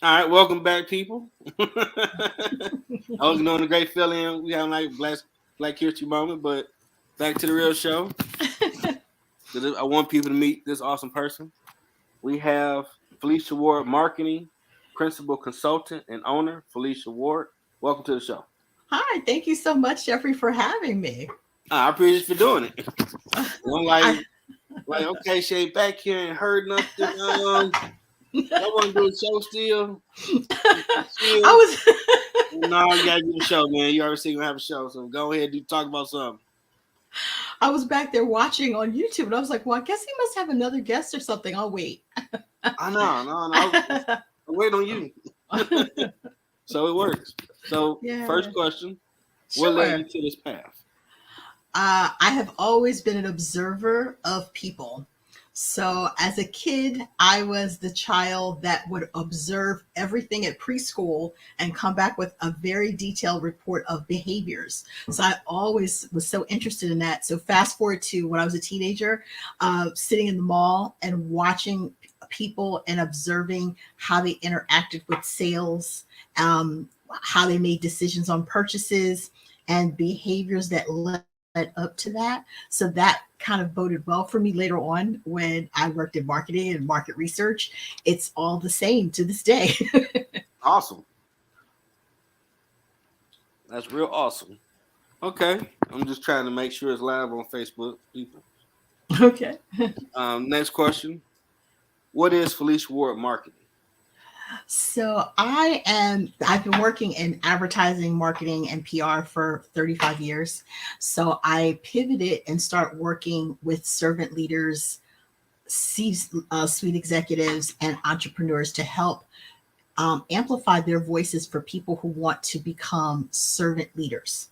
All right, welcome back, people. I was doing a great feeling. We have like Black History moment, but back to the real show. 'Cause I want people to meet this awesome person. We have Felecia Ward, marketing principal consultant and owner. Felecia Ward, welcome to the show. Hi, thank you so much, Jeffrey, for having me. I appreciate you for doing it. I'm I, like, okay, she ain't back here and heard nothing. Y'all want to do a show still? I Still? was No, you gotta do the show, man. You already seen we have a show, so go ahead and talk about something. I was back there watching on YouTube, and I was like, "Well, I guess he must have another guest or something." I'll wait. I know, no. I'm waiting on you. So it works. So Yeah, first question: what led sure. you to this path? I have always been an observer of people. So as a kid, I was the child that would observe everything at preschool and come back with a very detailed report of behaviors. So I always was so interested in that. So fast forward to when I was a teenager, sitting in the mall and watching people and observing how they interacted with sales, how they made decisions on purchases, and behaviors that led up to that. So that kind of boded well for me later on when I worked in marketing and market research. It's all the same to this day. Awesome. That's real awesome. Okay, I'm just trying to make sure it's live on Facebook, people. Okay. Next question: what is Felicia Ward marketing? So I've been working in advertising, marketing, and PR for 35 years. So I pivoted and start working with servant leaders, suite executives, and entrepreneurs to help amplify their voices for people who want to become servant leaders.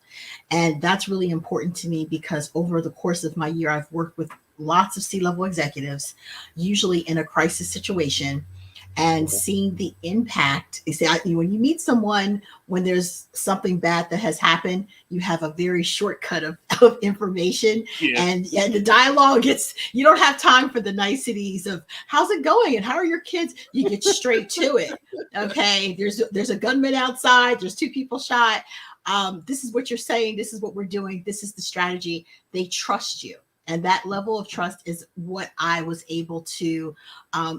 And that's really important to me because over the course of my year, I've worked with lots of C-level executives, usually in a crisis situation, and Okay. seeing the impact. You see, when you meet someone when there's something bad that has happened, you have a very shortcut of information, Yeah. and the dialogue gets, you don't have time for the niceties of how's it going and how are your kids. You get straight to it. Okay, there's a gunman outside. There's two people shot. This is what you're saying. This is what we're doing. This is the strategy. They trust you. And that level of trust is what I was able to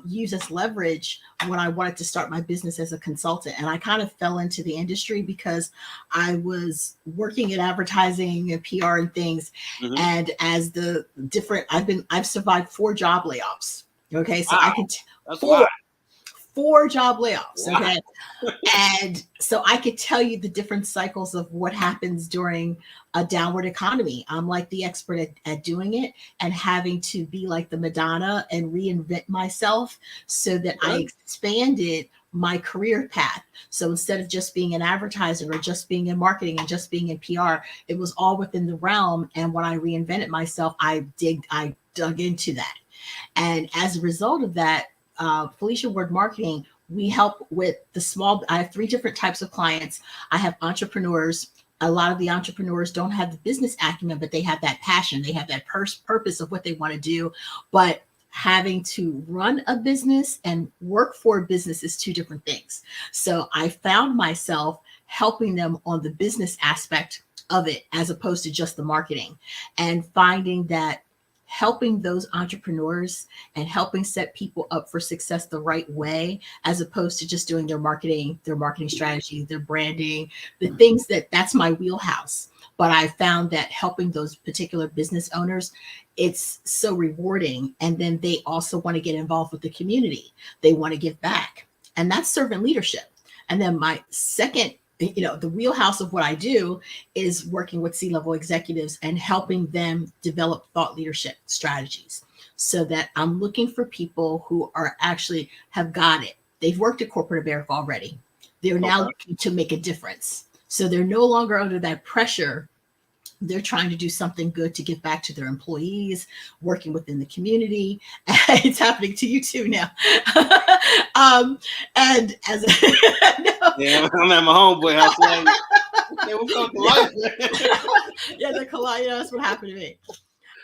use as leverage when I wanted to start my business as a consultant. And I kind of fell into the industry because I was working in advertising and PR and things. Hmm. And as the different, I've survived 4 job layoffs. Okay. So I Wow, can, that's a lot. four job layoffs. Wow. Okay. And so I could tell you the different cycles of what happens during a downward economy. I'm like the expert at doing it and having to be like the Madonna and reinvent myself so that I Okay. expanded my career path. So instead of just being an advertiser or just being in marketing and just being in PR, it was all within the realm. And when I reinvented myself, I dug into that. And as a result of that, Felecia Word Marketing, we help with the small. I have 3 different types of clients. I have entrepreneurs. A lot of the entrepreneurs don't have the business acumen, but they have that passion. They have that purpose of what they want to do. But having to run a business and work for a business is 2 different things. So I found myself helping them on the business aspect of it as opposed to just the marketing, and finding that helping those entrepreneurs and helping set people up for success the right way as opposed to just doing their marketing strategy, their branding, the things that's my wheelhouse. But I found that helping those particular business owners, it's so rewarding, and then they also want to get involved with the community. They want to give back, and that's servant leadership. And then my second, the wheelhouse of what I do is working with C-level executives and helping them develop thought leadership strategies, so that I'm looking for people who are actually have got it. They've worked at corporate America already. They're now Okay. looking to make a difference. So they're no longer under that pressure. They're trying to do something good to give back to their employees, working within the community. It's happening to you too now. um, and as no, Yeah, I'm at my homeboy house today. Okay, what's up, life? yeah, the collide, that's what happened to me.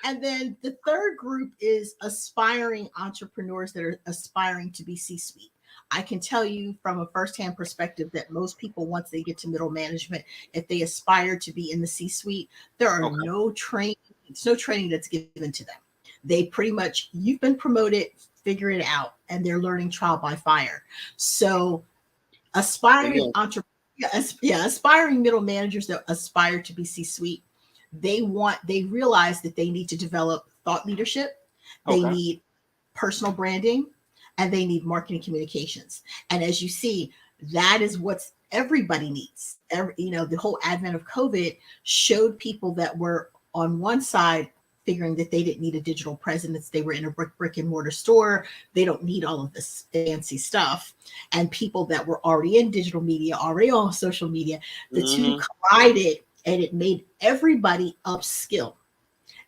And then the third group is aspiring entrepreneurs that are aspiring to be C suite. I can tell you from a firsthand perspective that most people, once they get to middle management, if they aspire to be in the C-suite, there are Okay. no training that's given to them. They pretty much, you've been promoted, figure it out, and they're learning trial by fire. So aspiring Yeah. entrepreneurs, yeah, aspiring middle managers that aspire to be C-suite, they realize that they need to develop thought leadership, they Okay. need personal branding, and they need marketing communications. And as you see, that is what everybody needs. The whole advent of COVID showed people that were on one side figuring that they didn't need a digital presence. They were in a brick and mortar store. They don't need all of this fancy stuff. And people that were already in digital media, already on social media, the two Mm-hmm. collided and it made everybody upskill.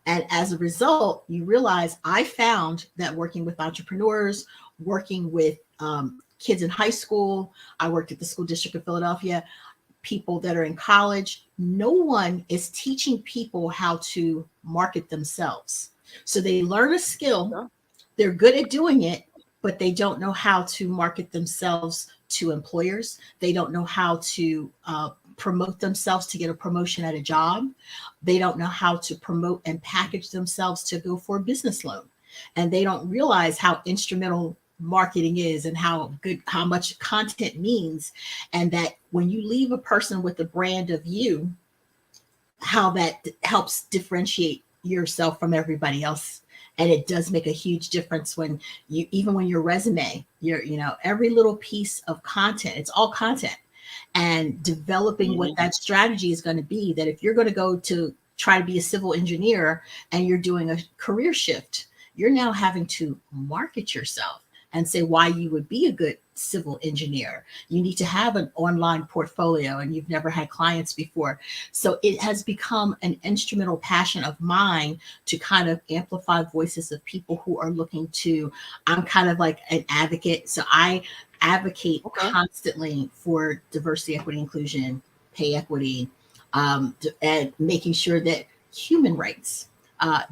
And as a result, you realize I found that working with entrepreneurs, working with kids in high school, I worked at the school district of Philadelphia, people that are in college, no one is teaching people how to market themselves. So they learn a skill, Okay. they're good at doing it, but they don't know how to market themselves to employers. They don't know how to promote themselves to get a promotion at a job. They don't know how to promote and package themselves to go for a business loan. And they don't realize how instrumental marketing is and how much content means. And that when you leave a person with a brand of you, how that helps differentiate yourself from everybody else. And it does make a huge difference when you, even when your resume, every little piece of content, it's all content, and developing what Mm-hmm. that strategy is going to be. That if you're going to go to try to be a civil engineer and you're doing a career shift, you're now having to market yourself and say why you would be a good civil engineer. You need to have an online portfolio and you've never had clients before. So it has become an instrumental passion of mine to kind of amplify voices of people who are looking to, I'm kind of like an advocate. So I advocate Okay. constantly for diversity, equity, inclusion, pay equity, and making sure that human rights,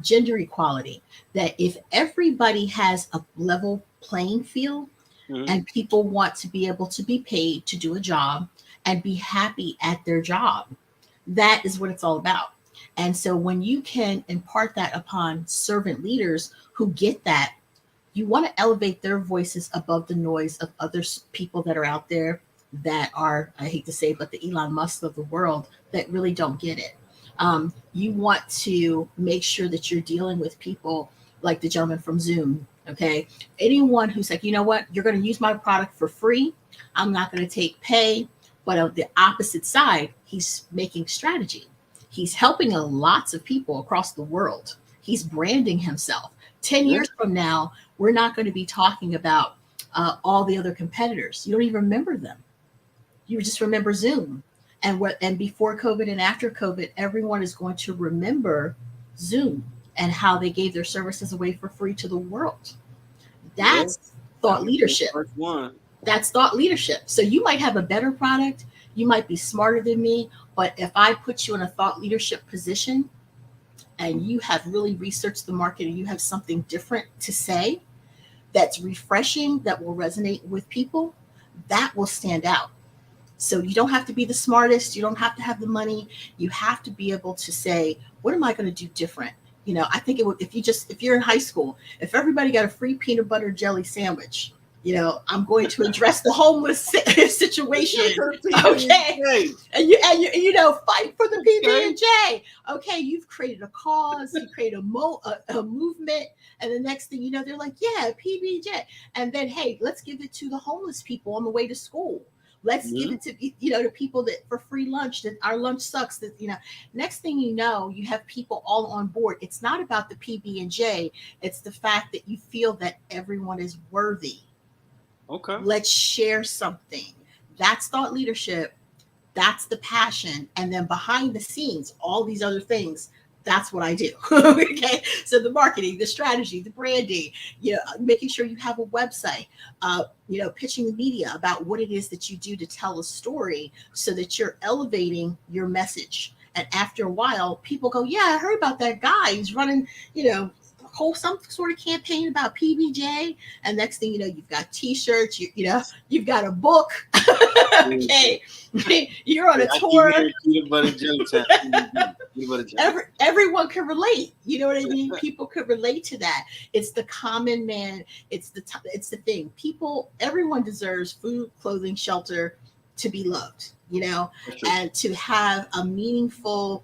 gender equality, that if everybody has a level playing field Mm-hmm. and people want to be able to be paid to do a job and be happy at their job, that is what it's all about. And so when you can impart that upon servant leaders who get that, you want to elevate their voices above the noise of other people that are out there that are, I hate to say, but the Elon Musk of the world that really don't get it. You want to make sure that you're dealing with people like the gentleman from Zoom. Okay. Anyone who's like, you know what, you're going to use my product for free. I'm not going to take pay. But on the opposite side, he's making strategy. He's helping lots of people across the world. He's branding himself. 10 Yeah. years from now, we're not going to be talking about all the other competitors. You don't even remember them. You just remember Zoom. And before COVID and after COVID, everyone is going to remember Zoom and how they gave their services away for free to the world. Yeah. That's I thought was the leadership. first one. That's thought leadership. So you might have a better product, you might be smarter than me, but if I put you in a thought leadership position and you have really researched the market and you have something different to say that's refreshing, that will resonate with people, that will stand out. So you don't have to be the smartest, you don't have to have the money, you have to be able to say, what am I going to do different? I think it would, if you're in high school, if everybody got a free peanut butter jelly sandwich, I'm going to address the homeless situation. Okay. And you fight for the Okay. PB&J. Okay, you've created a cause, you create a movement, and the next thing you know, they're like, yeah, PB&J. And then, hey, let's give it to the homeless people on the way to school. Let's give Mm-hmm. it to people that for free lunch, that our lunch sucks, next thing you know, you have people all on board. It's not about the PB&J, it's the fact that you feel that everyone is worthy. Okay. Let's share something. That's thought leadership. That's the passion. And then behind the scenes, all these other things, that's what I do. Okay. So the marketing, the strategy, the branding, making sure you have a website, pitching the media about what it is that you do to tell a story so that you're elevating your message. And after a while, people go, yeah, I heard about that guy. He's running, some sort of campaign about PBJ, and next thing you know, you've got T-shirts. You know, you've got a book. Okay, you're on a I keep tour. hearing peanut butter jelly time. Peanut butter jelly. Everyone can relate. You know what I mean? People could relate to that. It's the common man. It's the thing. People, everyone deserves food, clothing, shelter, to be loved. You know, and to have a meaningful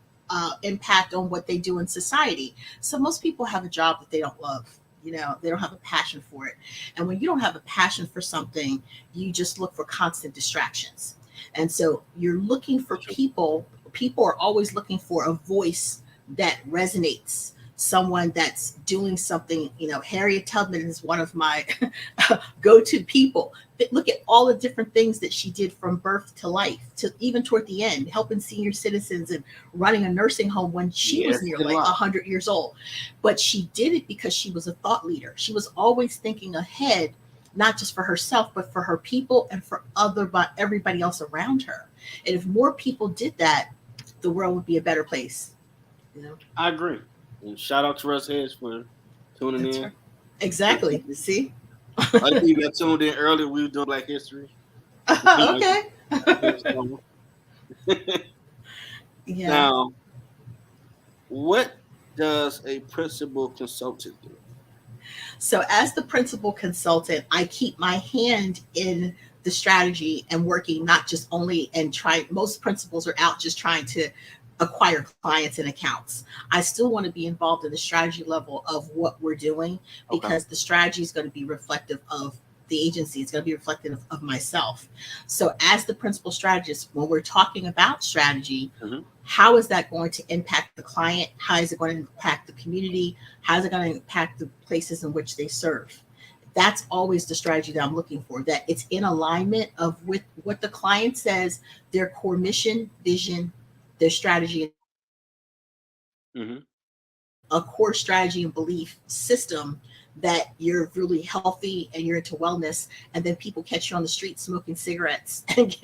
impact on what they do in society. So most people have a job that they don't love. You know, they don't have a passion for it. And when you don't have a passion for something, you just look for constant distractions. And so you're looking for people. People are always looking for a voice that resonates, someone that's doing something. You know, Harriet Tubman is one of my go-to people. Look at all the different things that she did from birth to life, to even toward the end, helping senior citizens and running a nursing home when she was near like 100 years old. But she did it because she was a thought leader. She was always thinking ahead, not just for herself, but for her people and for everybody else around her. And if more people did that, the world would be a better place. You know? I agree. And shout out to Russ Hedge for tuning in. Right. Exactly. See? I think you got tuned in earlier. We were doing Black History. Okay. Yeah. Now, what does a principal consultant do? So, as the principal consultant, I keep my hand in the strategy and working not just only and trying. Most principals are out just trying to acquire clients and accounts. I still want to be involved in the strategy level of what we're doing, because the strategy is going to be reflective of the agency. It's going to be reflective of myself. So as the principal strategist, when we're talking about strategy, how is that going to impact the client? How is it going to impact the community? How is it going to impact the places in which they serve? That's always the strategy that I'm looking for, that it's in alignment of with what the client says, their core mission, vision, their strategy, a core strategy and belief system, that you're really healthy and you're into wellness, and then people catch you on the street smoking cigarettes and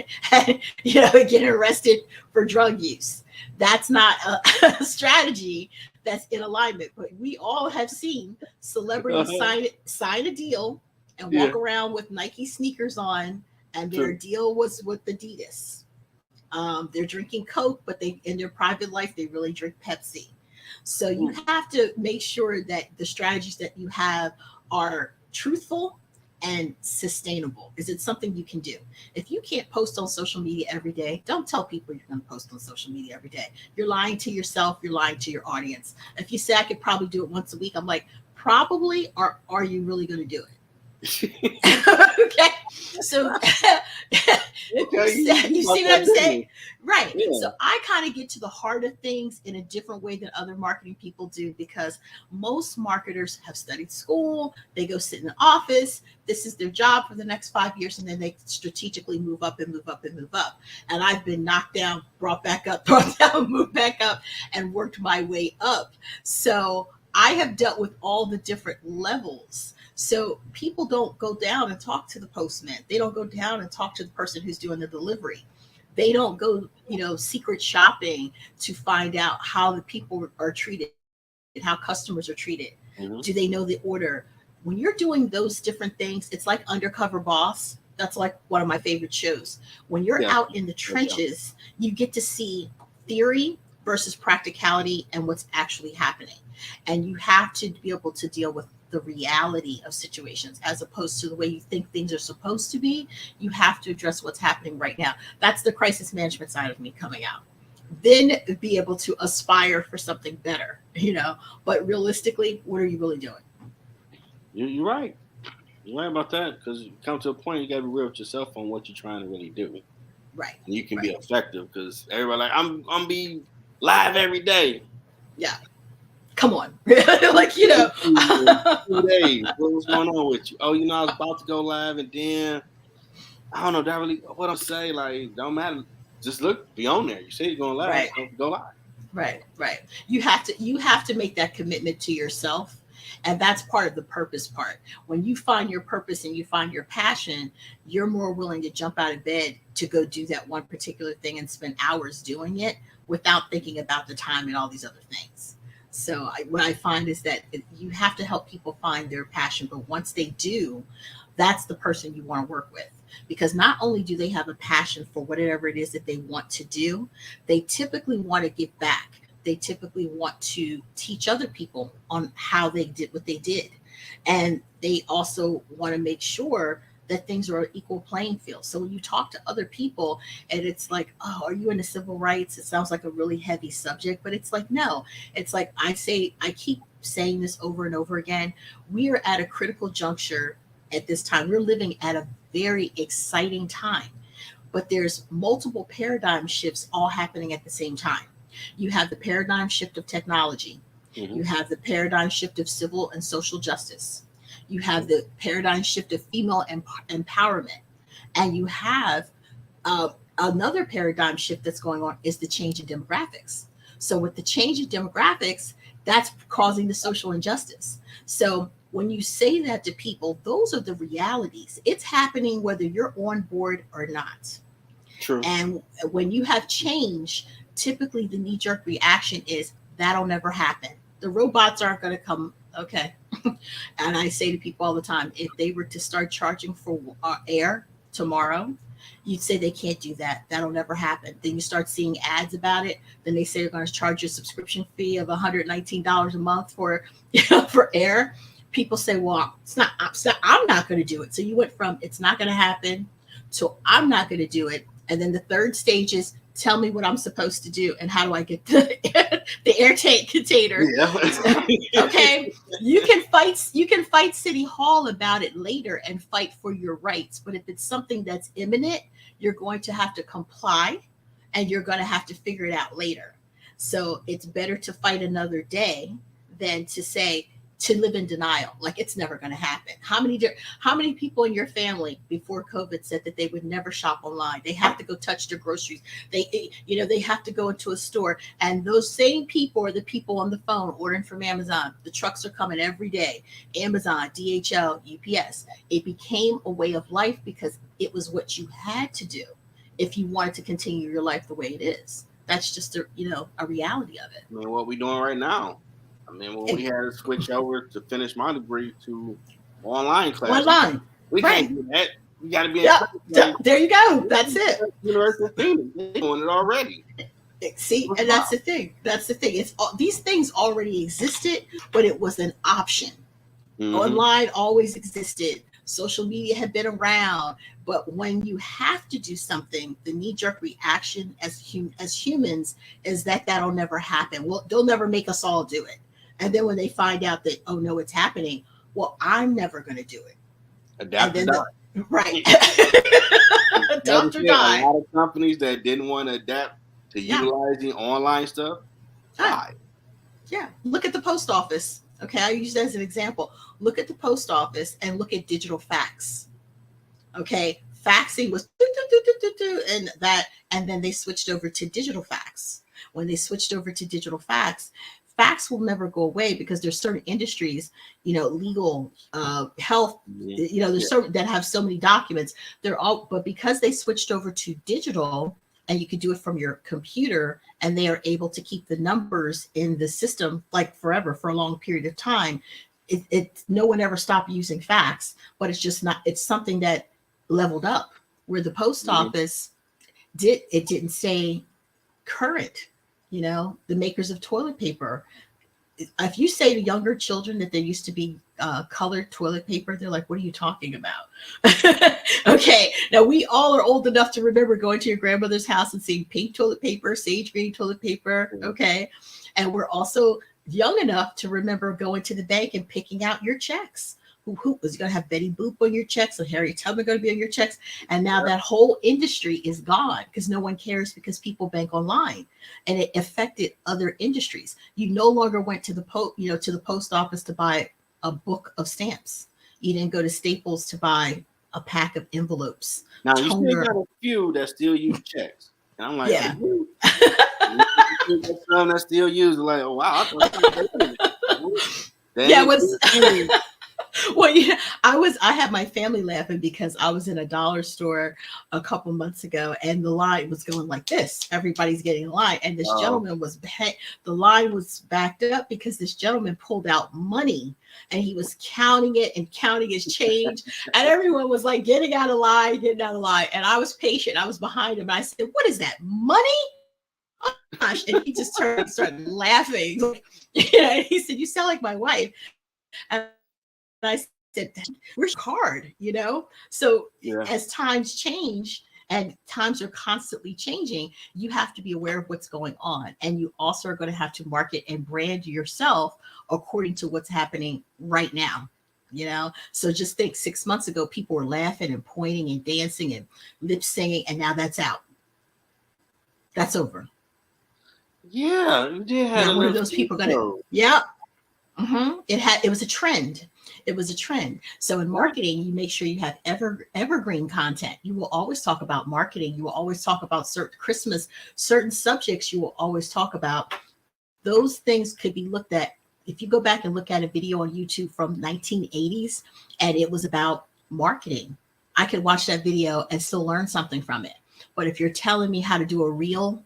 getting arrested for drug use. That's not a strategy that's in alignment. But we all have seen celebrities sign a deal and walk around with Nike sneakers on, and their deal was with Adidas. They're drinking Coke, but they in their private life they really drink Pepsi. So you have to make sure that the strategies that you have are truthful and sustainable. Is it something you can do? If you can't post on social media every day, don't tell people you're going to post on social media every day. You're lying to yourself. You're lying to your audience. If you say I could probably do it once a week, I'm like, probably, or are you really going to do it? Okay, so you see what I'm saying, right? So I kind of get to the heart of things in a different way than other marketing people do, because most marketers have studied school, they go sit in the office, this is their job for the next 5 years, and then they strategically move up and move up and move up. And I've been knocked down, brought back up, brought down, moved back up, and worked my way up. So I have dealt with all the different levels. So people don't go down and talk to the postman. They don't go down and talk to the person who's doing the delivery. They don't go, secret shopping to find out how the people are treated, how customers are treated. Do they know the order? When you're doing those different things, it's like Undercover Boss. That's like one of my favorite shows. When you're out in the trenches, you get to see theory versus practicality and what's actually happening. And you have to be able to deal with the reality of situations as opposed to the way you think things are supposed to be. You have to address what's happening right now. That's the crisis management side of me coming out. Then be able to aspire for something better, but realistically, what are you really doing? You're right. You're right about that, because you come to a point you got to be real with yourself on what you're trying to really do. Right. And you can be effective, because everybody like, I'm be live every day. Yeah. Come on. Like, 2 days. What's going on with you? Oh, I was about to go live, and then I don't know that really what I'm saying. Like, don't matter. Just look, be on there. You say you're going live, right. So go live. Right. You have to make that commitment to yourself. And that's part of the purpose part. When you find your purpose and you find your passion, you're more willing to jump out of bed to go do that one particular thing and spend hours doing it without thinking about the time and all these other things. So what I find is that you have to help people find their passion, but once they do, that's the person you want to work with, because not only do they have a passion for whatever it is that they want to do, they typically want to give back. They typically want to teach other people on how they did what they did, and they also want to make sure that things are an equal playing field. So when you talk to other people and it's like, oh, are you into civil rights? It sounds like a really heavy subject, but it's like, no. It's like I keep saying this over and over again. We are at a critical juncture at this time. We're living at a very exciting time, but there's multiple paradigm shifts all happening at the same time. You have the paradigm shift of technology. You have the paradigm shift of civil and social justice. You have the paradigm shift of female empowerment. And you have another paradigm shift that's going on is the change in demographics. So with the change in demographics, that's causing the social injustice. So when you say that to people, those are the realities. It's happening whether you're on board or not. True. And when you have change, typically the knee-jerk reaction is that'll never happen. The robots aren't going to come. Okay. And I say to people all the time, if they were to start charging for air tomorrow, you'd say they can't do that. That'll never happen. Then you start seeing ads about it. Then they say they're going to charge you a subscription fee of $119 a month for, for air. People say, well, I'm not going to do it. So you went from it's not going to happen to I'm not going to do it. And then the third stage is tell me what I'm supposed to do and how do I get the air tank container. Yeah. Okay. You can fight City Hall about it later and fight for your rights. But if it's something that's imminent, you're going to have to comply and you're going to have to figure it out later. So it's better to fight another day than to live in denial, like it's never going to happen. How many people in your family before COVID said that they would never shop online? They have to go touch their groceries. They have to go into a store, and those same people are the people on the phone ordering from Amazon. The trucks are coming every day. Amazon, DHL, UPS. It became a way of life because it was what you had to do if you wanted to continue your life the way it is. That's just a reality of it. I mean, what we doing right now? I mean, when we had to switch over to finish my degree to online classes. We can't do that. We got to be in there you go. That's it. University of Phoenix. They're doing it already. See, and that's the thing. It's these things already existed, but it was an option. Online always existed. Social media had been around, but when you have to do something, the knee-jerk reaction as humans is that'll never happen. Well, they'll never make us all do it. And then when they find out that, oh no, it's happening, well, I'm never going to do it. Adapt or die. Right. Adapt or die. A lot of companies that didn't want to adapt to utilizing online stuff died. Yeah. Look at the post office. Okay. I use that as an example. Look at the post office and look at digital fax. Okay. Faxing was and then they switched over to digital fax. When they switched over to digital fax will never go away because there's certain industries, legal, health, there's certain that have so many documents. But because they switched over to digital and you could do it from your computer and they are able to keep the numbers in the system like forever for a long period of time, no one ever stopped using fax, but it's something that leveled up where the post office didn't stay current. The makers of toilet paper. If you say to younger children that there used to be colored toilet paper, they're like, what are you talking about? Okay. Now we all are old enough to remember going to your grandmother's house and seeing pink toilet paper, sage green toilet paper. Okay. And we're also young enough to remember going to the bank and picking out your checks. Who was going to have Betty Boop on your checks or Harriet Tubman going to be on your checks? And now that whole industry is gone because no one cares because people bank online, and it affected other industries. You no longer went to the post office to buy a book of stamps. You didn't go to Staples to buy a pack of envelopes. Now you still got a few that still use checks, and I'm like, yeah. Some that still use like, oh wow. Well, yeah, I had my family laughing because I was in a dollar store a couple months ago and the line was going like this. Everybody's getting in line. And this Oh, gentleman the line was backed up because this gentleman pulled out money and he was counting it and counting his change. And everyone was like getting out of line, getting out of line. And I was patient. I was behind him. I said, "What is that? Money?" Gosh. And he just turned and started laughing. Yeah, he said, "You sound like my wife." And I said, "Where's your card?" So yeah. as times change and times are constantly changing, you have to be aware of what's going on. And you also are going to have to market and brand yourself according to what's happening right now. So just think 6 months ago, people were laughing and pointing and dancing and lip singing, and now that's out. That's over. Yeah, you did have a Now, what are little those sneak people going to? show. Yeah. It was a trend. It was a trend. So in Yeah. marketing, you make sure you have evergreen content. You will always talk about marketing. You will always talk about certain Christmas, certain subjects. You will always talk about those things. Could be looked at if you go back and look at a video on YouTube from 1980s, and it was about marketing. I could watch that video and still learn something from it. But if you're telling me how to do a reel,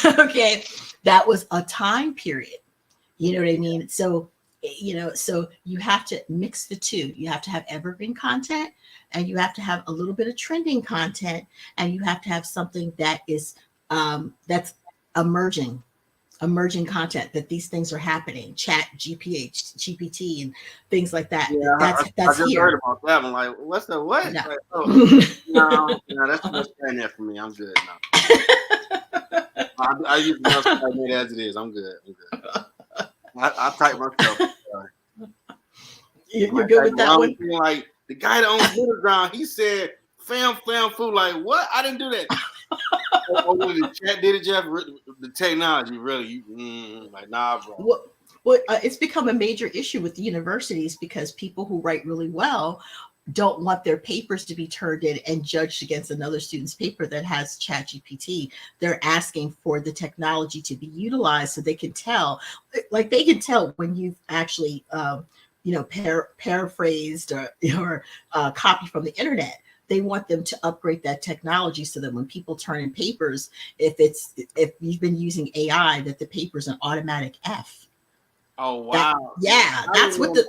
okay, that was a time period. You know what I mean? So you have to mix the two. You have to have evergreen content and you have to have a little bit of trending content and you have to have something that is that's emerging, emerging content that these things are happening, chat, GPH, GPT and things like that. Yeah, I That's just heard here. about that. I'm like, what's the what? No. Like, oh, no, no, that's too much in there for me. I'm good now. I use enough Skynet as it is. I'm good. I'm good. I type myself. Sorry. You're Like, good like with the that wrong one? thing. Like the guy that owns Middle Ground, he said, fam, food." Like, what? I didn't do that. What the chat did it, Jeff? The technology, really? Like, nah, bro. It's become a major issue with the universities because people who write really well don't want their papers to be turned in and judged against another student's paper that has chat gpt. They're asking for the technology to be utilized so they can tell, like they can tell when you've actually paraphrased or copied from the internet. They want them to upgrade that technology so that when people turn in papers, if you've been using ai, that the paper's an automatic f. Oh That wow! Yeah, Yeah, I remember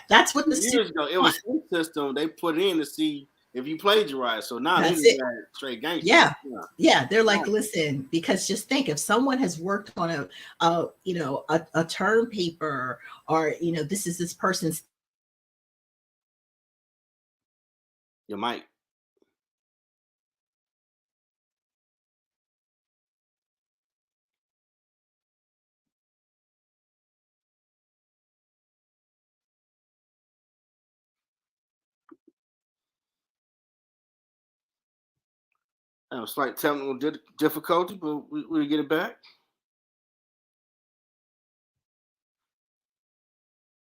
that's what the years students ago. It want. was some system they put in to see if you plagiarize. So now they That's just it. got straight gangster. Yeah. Yeah. Yeah, they're Yeah. like, listen, because just think if someone has worked on a term paper, or this is this person's You might. Slight technical difficulty, but we get it back.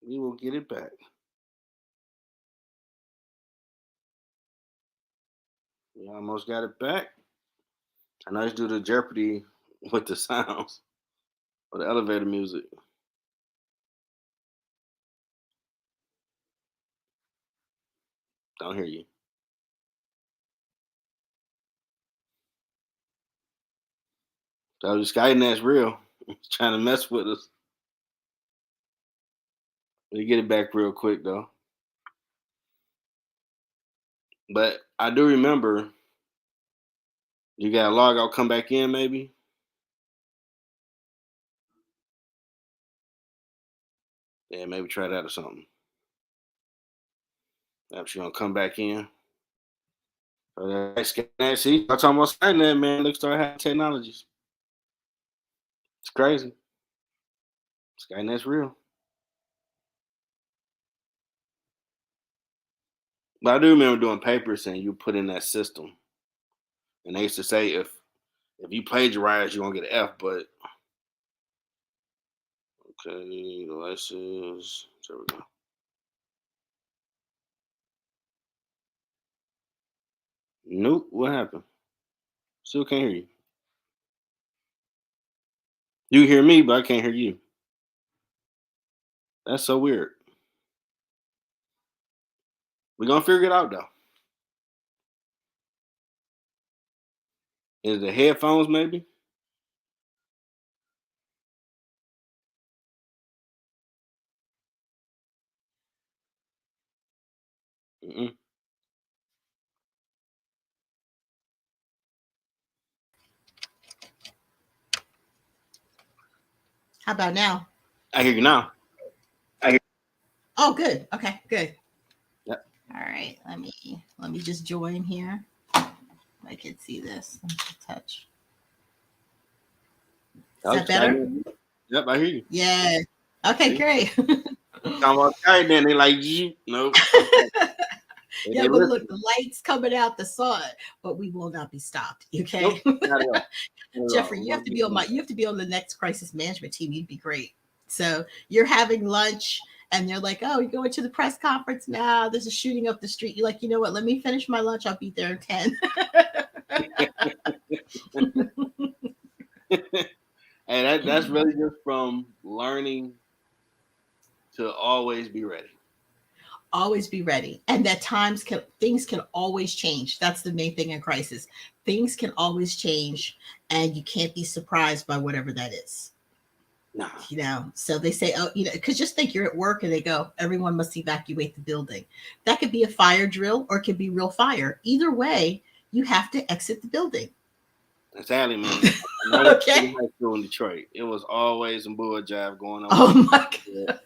We will get it back. We almost got it back. I know let's do the Jeopardy with the sounds or the elevator music. Don't hear you. So the Skynet's real. It's trying to mess with us. We get it back real quick though. But I do remember you got to log out, come back in, maybe. Yeah, maybe try that or something. Perhaps you're gonna come back in. Skynet, see, I'm talking about Skynet, man. Let's start having technologies. It's crazy. Skynet's real. But I do remember doing papers and you put in that system. And they used to say if you plagiarize, you're gonna get an F, but okay, the license. There we go. Nope. What happened? Still can't hear you. You hear me, but I can't hear you. That's so weird. We're gonna figure it out though. Is the headphones maybe? Mm-mm. How about now? I hear you now. Oh, good. Okay, good. Yep. All right. Let me just join here. I can see this. Let me touch. Is that better? Yep, I hear you. Yeah. Okay, See? great. Talking about okay, then they like you. Nope. Yeah, They but listen. look, the lights coming out the sun, but we will not be stopped. Nope. Okay. Not at all. Not at all. Jeffrey, you have to be on the next crisis management team. You'd be great. So you're having lunch and they're like, oh, you're going to the press conference now. There's a shooting up the street. You're like, you know what? Let me finish my lunch. I'll be there in 10. And that's really just from learning to always be ready. Always be ready. And that things can always change. That's the main thing in crisis. Things can always change and you can't be surprised by whatever that is. Nah. So they say, oh, because just think you're at work and they go, everyone must evacuate the building. That could be a fire drill or it could be real fire. Either way, you have to exit the building. Exactly, man. I went to high school in Detroit. It was always some bull jive going on. Oh my God.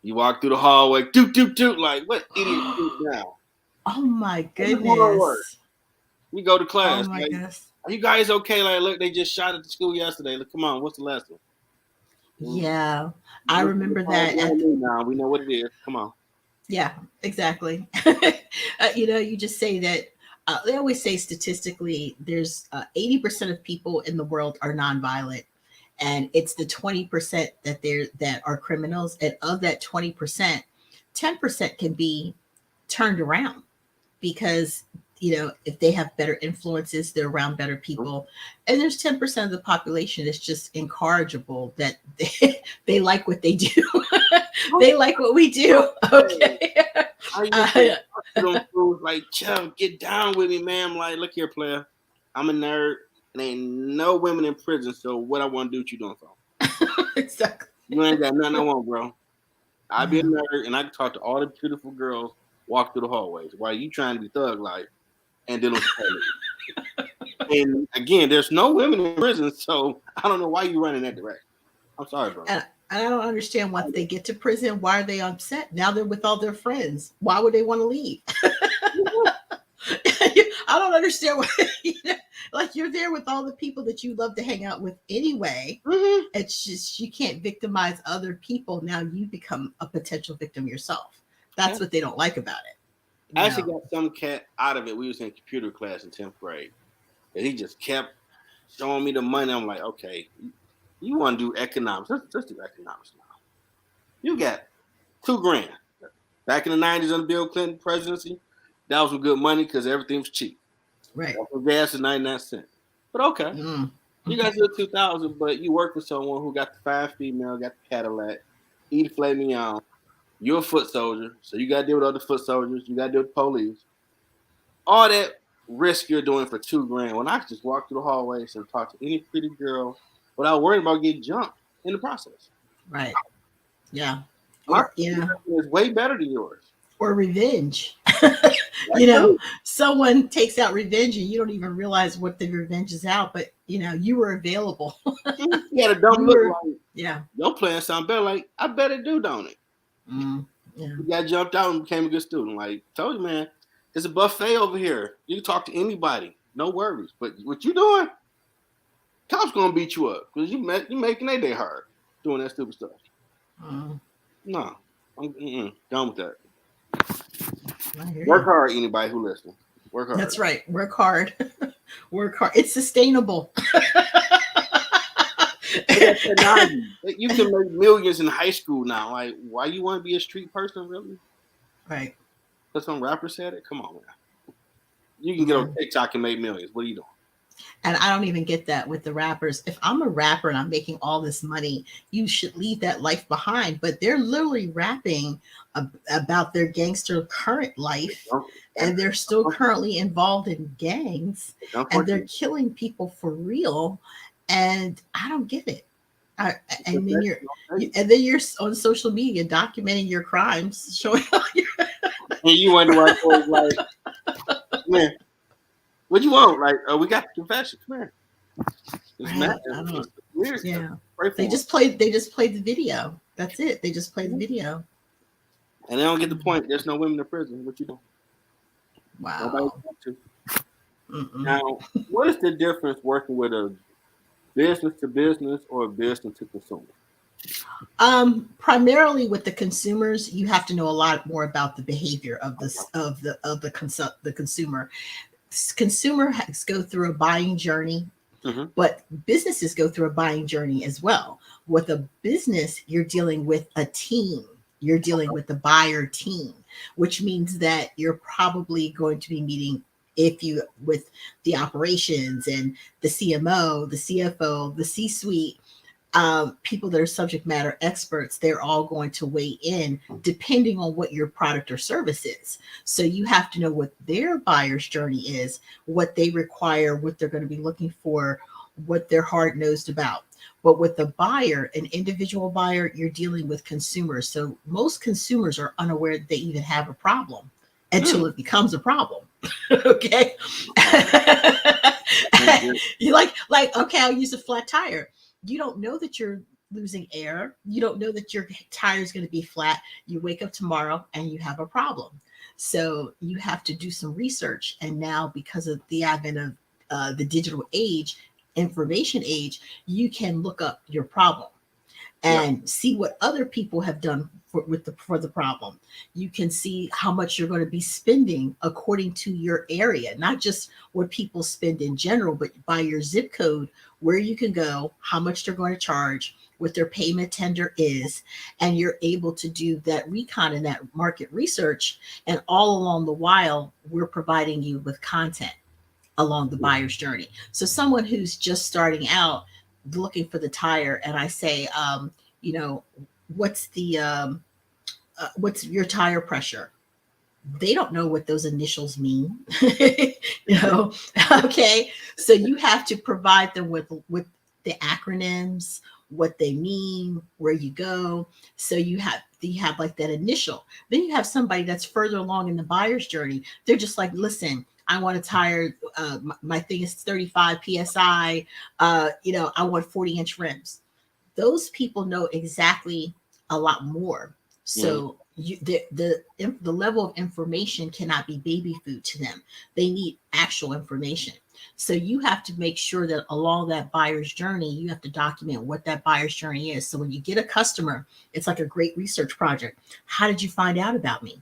You walk through the hallway, doot, doot, doot, like, what idiot is now? Oh my goodness. We go to class. Oh my like, goodness. Are you guys okay? Like, look, they just shot at the school yesterday. Look, come on, what's the lesson? Yeah, I remember that. Now we know what it is. Come on. Yeah, exactly. You just say that they always say statistically, there's 80% of people in the world are nonviolent, and it's the 20% that are criminals. And of that 20%, 10% can be turned around because if they have better influences, they're around better people. And there's 10% of the population that's just incorrigible, that they like what they do. They like what we do. Okay. Like, chill, get down with me, man. I'm like, look here, player. I'm a nerd. And ain't no women in prison. So what I want to do, what you doing for? Exactly. You ain't got nothing I want, bro. I be a nerd and I can talk to all the beautiful girls walk through the hallways while you trying to be thug life and dealing with And again, there's no women in prison, so I don't know why you running that direction. I'm sorry, bro. And I don't understand, once they get to prison, why are they upset? Now they're with all their friends. Why would they want to leave? I don't understand why. Like, you're there with all the people that you love to hang out with anyway. Mm-hmm. It's just, you can't victimize other people. Now you become a potential victim yourself. That's what they don't like about it. I actually got some cat out of it. We was in computer class in 10th grade. And he just kept showing me the money. I'm like, okay, you want to do economics. Let's do economics now. You got $2,000. Back in the 90s under Bill Clinton presidency, that was some good money because everything was cheap. Right. Gas is 99 cents. But okay. You guys do 2,000, but you work with someone who got the fine female, got the Cadillac, eat the filet mignon. You're a foot soldier, so you got to deal with other foot soldiers. You got to deal with police. All that risk you're doing for $2,000. When I just walk through the hallways and talk to any pretty girl without worrying about getting jumped in the process. Right. Yeah. It's way better than yours. Or revenge. Someone takes out revenge and you don't even realize what the revenge is out, but you were available. You had a dumb look like, yeah, your plan sound better. Like, I bet it do, don't it? Yeah. You got jumped out and became a good student. Like, told you, man, it's a buffet over here. You can talk to anybody, no worries. But what you doing? Cops gonna beat you up because you making their day hard doing that stupid stuff. No, I'm done with that. Work hard, anybody who listens. Work hard. That's right. Work hard. Work hard. It's sustainable. You can make millions in high school now. Like, why you want to be a street person, really? Right. Because some rapper said it. Come on, man. You can get on TikTok and make millions. What are you doing? And I don't even get that with the rappers. If I'm a rapper and I'm making all this money, you should leave that life behind. But they're literally rapping about their gangster current life, Don't, and they're still currently involved in gangs, don't and they're forget. killing people for real. And I don't get it. I, The and then best thing. and then you're on social media documenting your crimes, showing all your. And you wonder why boys like, man, what you want? Like, we got the confessions, man. It's mad. Right. I don't. It's weird. Yeah. Pray They for just played. They just played the video. That's it. They just played the them. video. And they don't get the point. There's no women in prison. What you doing? Nobody Wow. wants to. Mm-mm. Now, what is the difference working with a business to business or a business to consumer? Primarily with the consumers, you have to know a lot more about the behavior of this the consumer. Consumer has go through a buying journey, Mm-hmm. but businesses go through a buying journey as well. With a business, you're dealing with a team. You're dealing with the buyer team, which means that you're probably going to be meeting if you with the operations and the CMO, the CFO, the C-suite, people that are subject matter experts. They're all going to weigh in depending on what your product or service is. So you have to know what their buyer's journey is, what they require, what they're going to be looking for, what they're hard nosed about. But with the buyer, an individual buyer, you're dealing with consumers. So most consumers are unaware that they even have a problem until it becomes a problem. Okay. You like, okay, I'll use a flat tire. You don't know that you're losing air. You don't know that your tire is going to be flat. You wake up tomorrow and you have a problem. So you have to do some research. And now, because of the advent of the digital age, information age, you can look up your problem Yeah. and see what other people have done for the problem. You can see how much you're going to be spending according to your area, not just what people spend in general, but by your zip code, where you can go, how much they're going to charge, what their payment tender is, and you're able to do that recon and that market research. And all along the while, we're providing you with content along the buyer's journey. So someone who's just starting out looking for the tire, and I say, you know, what's the what's your tire pressure? They don't know what those initials mean. you know, okay. So you have to provide them with the acronyms, what they mean, where you go. So you have like that initial. Then you have somebody that's further along in the buyer's journey. They're just like, listen, I want a tire. My thing is 35 psi. I want 40-inch rims. Those people know exactly a lot more. Mm-hmm. So the level of information cannot be baby food to them. They need actual information. So you have to make sure that along that buyer's journey, you have to document what that buyer's journey is. So when you get a customer, it's like a great research project. How did you find out about me?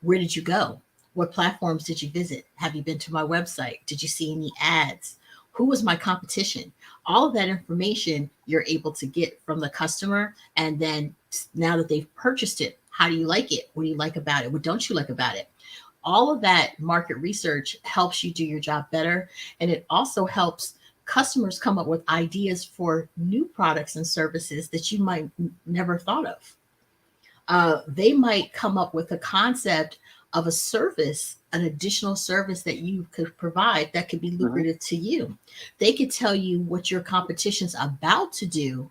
Where did you go? What platforms did you visit? Have you been to my website? Did you see any ads? Who was my competition? All of that information you're able to get from the customer. And then now that they've purchased it, how do you like it? What do you like about it? What don't you like about it? All of that market research helps you do your job better. And it also helps customers come up with ideas for new products and services that you might never thought of. They might come up with a concept of a service, an additional service that you could provide that could be Mm-hmm. lucrative to you. They could tell you what your competition's about to do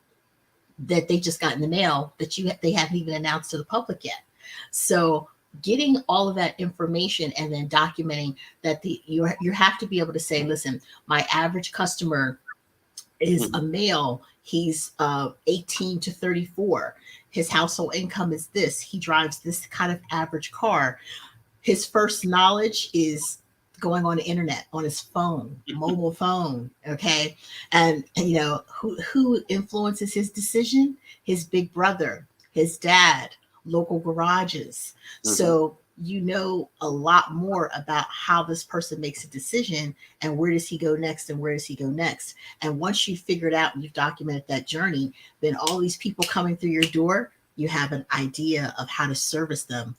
that they just got in the mail that they haven't even announced to the public yet. So getting all of that information and then documenting that you have to be able to say, listen, my average customer is a male. He's 18 to 34. His household income is this. He drives this kind of average car. His first knowledge is going on the internet on his phone, mobile phone. Okay. And who influences his decision? His big brother, his dad, local garages. Mm-hmm. So you know a lot more about how this person makes a decision and where does he go next and where does he go next. And once you've figured out and you've documented that journey, then all these people coming through your door, you have an idea of how to service them.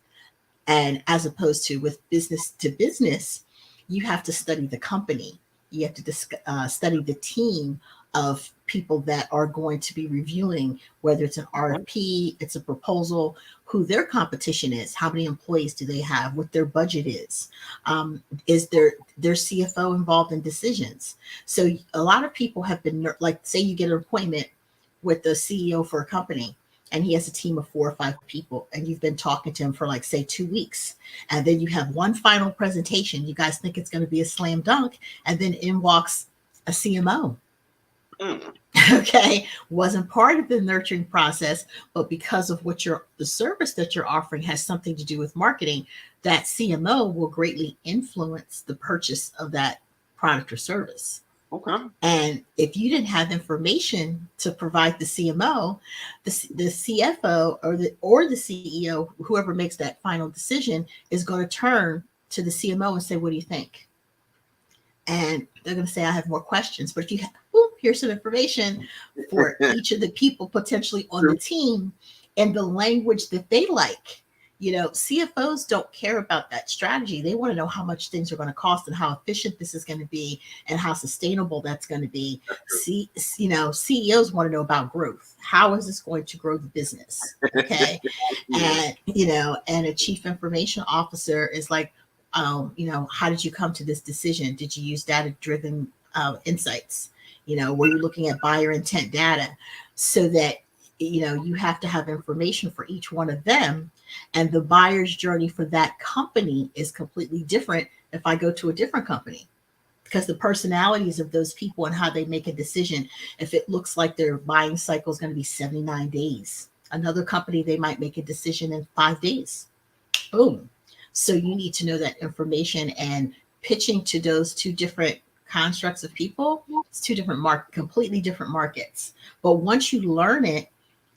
And as opposed to with business to business, you have to study the company. You have to study the team of people that are going to be reviewing, whether it's an RFP, it's a proposal, who their competition is, how many employees do they have, what their budget is their CFO involved in decisions. So a lot of people have been like, say you get an appointment with the CEO for a company, and he has a team of 4 or 5 people, and you've been talking to him for like, say, 2 weeks, and then you have one final presentation. You guys think it's going to be a slam dunk, and then in walks a CMO. Okay, wasn't part of the nurturing process, but because of what the service that you're offering has something to do with marketing, that CMO will greatly influence the purchase of that product or service. Okay. And if you didn't have information to provide the CMO, the CFO or the CEO, whoever makes that final decision, is going to turn to the CMO and say, "What do you think?" And they're going to say, "I have more questions." But if you have, here's some information for each of the people potentially on the team and the language that they like. CFOs don't care about that strategy. They want to know how much things are going to cost and how efficient this is going to be and how sustainable that's going to be. CEOs want to know about growth. How is this going to grow the business? Okay. And a chief information officer is like, how did you come to this decision? Did you use data-driven insights? Were you looking at buyer intent data? So that you have to have information for each one of them, and the buyer's journey for that company is completely different if I go to a different company, because the personalities of those people and how they make a decision, if it looks like their buying cycle is going to be 79 days, another company, they might make a decision in 5 days. Boom. So you need to know that information, and pitching to those two different constructs of people, it's two different completely different markets. But once you learn it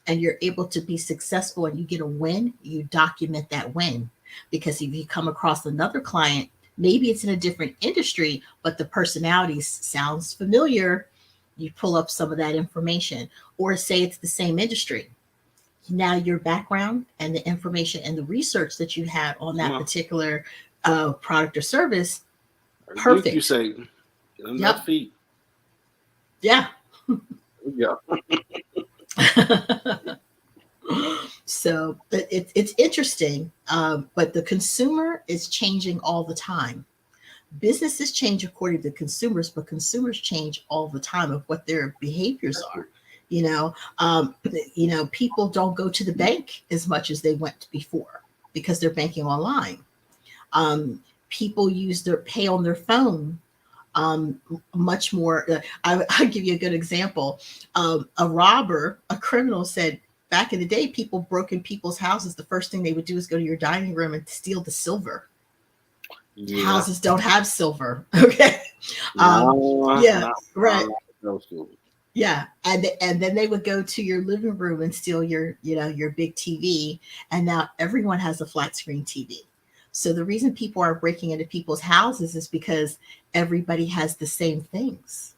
and you're able to be successful and you get a win, you document that win. Because if you come across another client, maybe it's in a different industry, but the personality sounds familiar, you pull up some of that information. Or say it's the same industry. Now your background and the information and the research that you had on that particular product or service, perfect. You say, yep. Feet. Yeah. Yeah. So it's interesting, but the consumer is changing all the time. Businesses change according to consumers, but consumers change all the time of what their behaviors are. People don't go to the bank as much as they went before because they're banking online. People pay on their phone much more. I'll give you a good example. A criminal said back in the day, people broke in people's houses. The first thing they would do is go to your dining room and steal the silver. Yeah. Houses don't have silver. Okay. Right. Yeah, and then they would go to your living room and steal your big TV, and now everyone has a flat screen TV. So the reason people are breaking into people's houses is because everybody has the same things.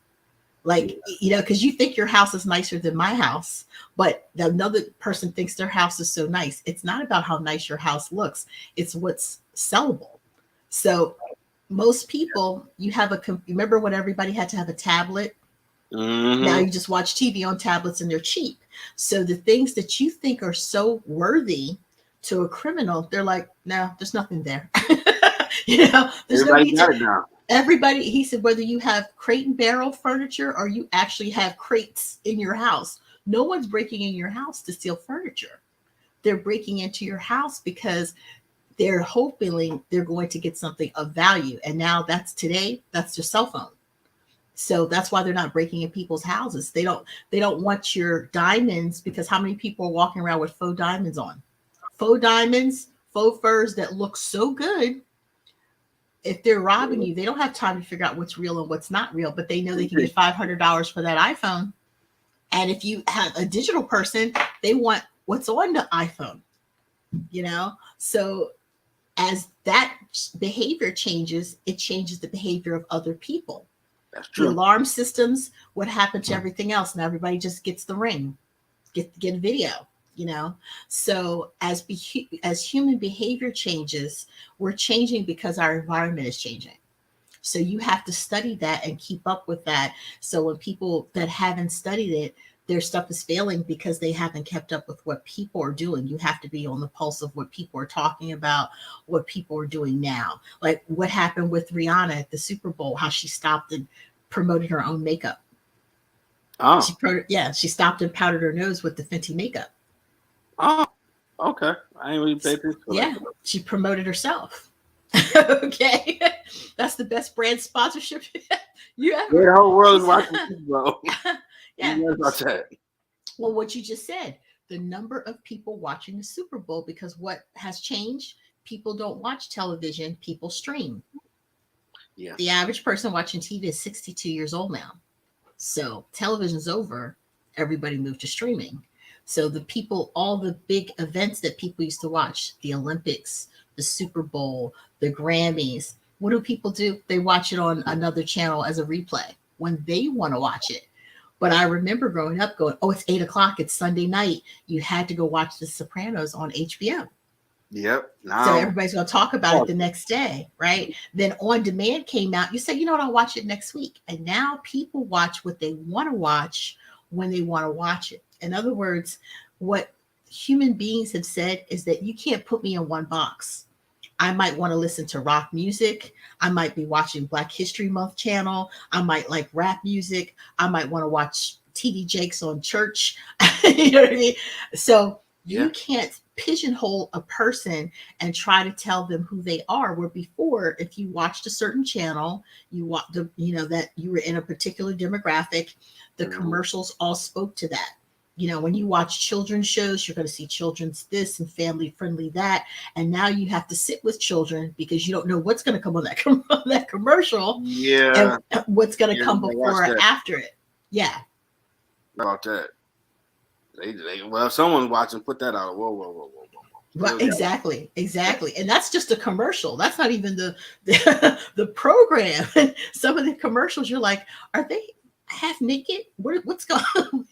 Like, because you think your house is nicer than my house, but another person thinks their house is so nice. It's not about how nice your house looks. It's what's sellable. So most people, remember when everybody had to have a tablet? Mm-hmm. Now you just watch TV on tablets and they're cheap. So the things that you think are so worthy to a criminal, they're like, no, there's nothing there. There's no need to. Everybody, he said, whether you have crate and barrel furniture or you actually have crates in your house, no one's breaking in your house to steal furniture. They're breaking into your house because they're hoping they're going to get something of value. And now that's their cell phone. So that's why they're not breaking in people's houses. They don't want your diamonds, because how many people are walking around with faux diamonds on? Faux diamonds, faux furs that look so good. If they're robbing you, they don't have time to figure out what's real and what's not real, but they know they can get $500 for that iPhone. And if you have a digital person, they want what's on the iPhone, So as that behavior changes, it changes the behavior of other people. That's true. The alarm systems, what happened to everything else? Now everybody just gets the ring, get a video, So as human behavior changes, we're changing because our environment is changing. So you have to study that and keep up with that. So when people that haven't studied it, their stuff is failing because they haven't kept up with what people are doing. You have to be on the pulse of what people are talking about, what people are doing now. Like what happened with Rihanna at the Super Bowl, how she stopped and promoted her own makeup. Oh, She stopped and powdered her nose with the Fenty makeup. oh, okay. I ain't really pay attention to like Yeah, that. she promoted herself. Okay, that's the best brand sponsorship you Yeah, ever. the whole world is She's watching Super Bowl. yeah. You know about that? Well, what you just said, the number of people watching the Super Bowl, because what has changed? People don't watch television, people stream. Yeah. The average person watching TV is 62 years old now. So television's over, everybody moved to streaming. So the people, all the big events that people used to watch, the Olympics, the Super Bowl, the Grammys, what do people do? They watch it on another channel as a replay when they want to watch it. But I remember growing up going, oh, it's 8 o'clock, it's Sunday night. You had to go watch The Sopranos on HBO. Yep. So Now, everybody's going to talk about it the next day, right? Then On Demand came out. You say, you know what, I'll watch it next week. And now people watch what they want to watch when they want to watch it. In other words, what human beings have said is that you can't put me in one box. I might want to listen to rock music. I might be watching Black History Month channel. I might like rap music. I might want to watch TD Jakes on church. You know what I mean? So yeah. you can't pigeonhole a person and try to tell them who they are. Where before, if you watched a certain channel, that you were in a particular demographic, the Mhm. commercials all spoke to that. When you watch children's shows, you're going to see children's this and family friendly that. And now you have to sit with children because you don't know what's going to come on on that commercial and Yeah. what's going to Yeah. come I watched before or that. after it. Yeah. About that. Well, if someone's watching, put that out. Whoa, whoa, whoa, whoa, whoa, whoa. Right, exactly. And that's just a commercial. That's not even the program. Some of the commercials, you're like, are they half naked? What's going on?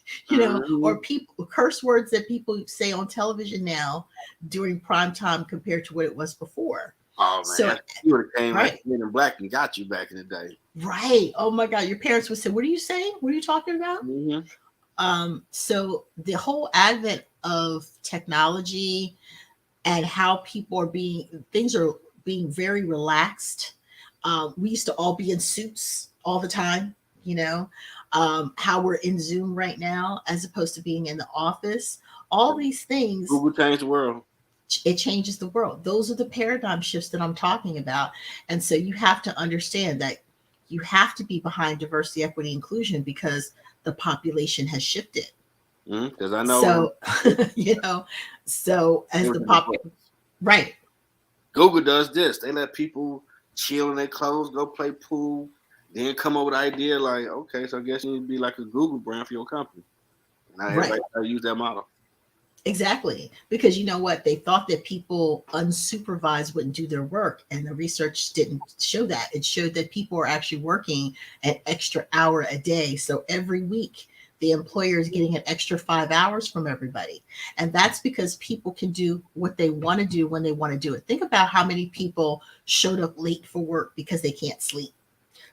Or Mhm. people curse words that people say on television now during prime time compared to what it was before. Oh So, man, you would have came like right, Men in Black and got you back in the day. right. Oh my God, your parents would say, "What are you saying? What are you talking about?" Hmm. So the whole advent of technology and how people are things are being very relaxed. We used to all be in suits all the time, you know, how we're in Zoom right now as opposed to being in the office. All these things, Google changed the world. it changes the world. Those are the paradigm shifts that I'm talking about. And so you have to understand that you have to be behind diversity, equity, inclusion because the population has shifted. Because I know when So, you know, so it as was the in the pop, book. right. Google does this. They let people chill in their clothes, go play pool, then come up with an idea like, okay, so I guess you need to be like a Google brand for your company. And now Right. everybody try to use that model. Exactly. Because you know what? They thought that people unsupervised wouldn't do their work, and the research didn't show that. It showed that people are actually working an extra hour a day. So every week, the employer is getting an extra 5 hours from everybody. And that's because people can do what they want to do when they want to do it. Think about how many people showed up late for work because they can't sleep.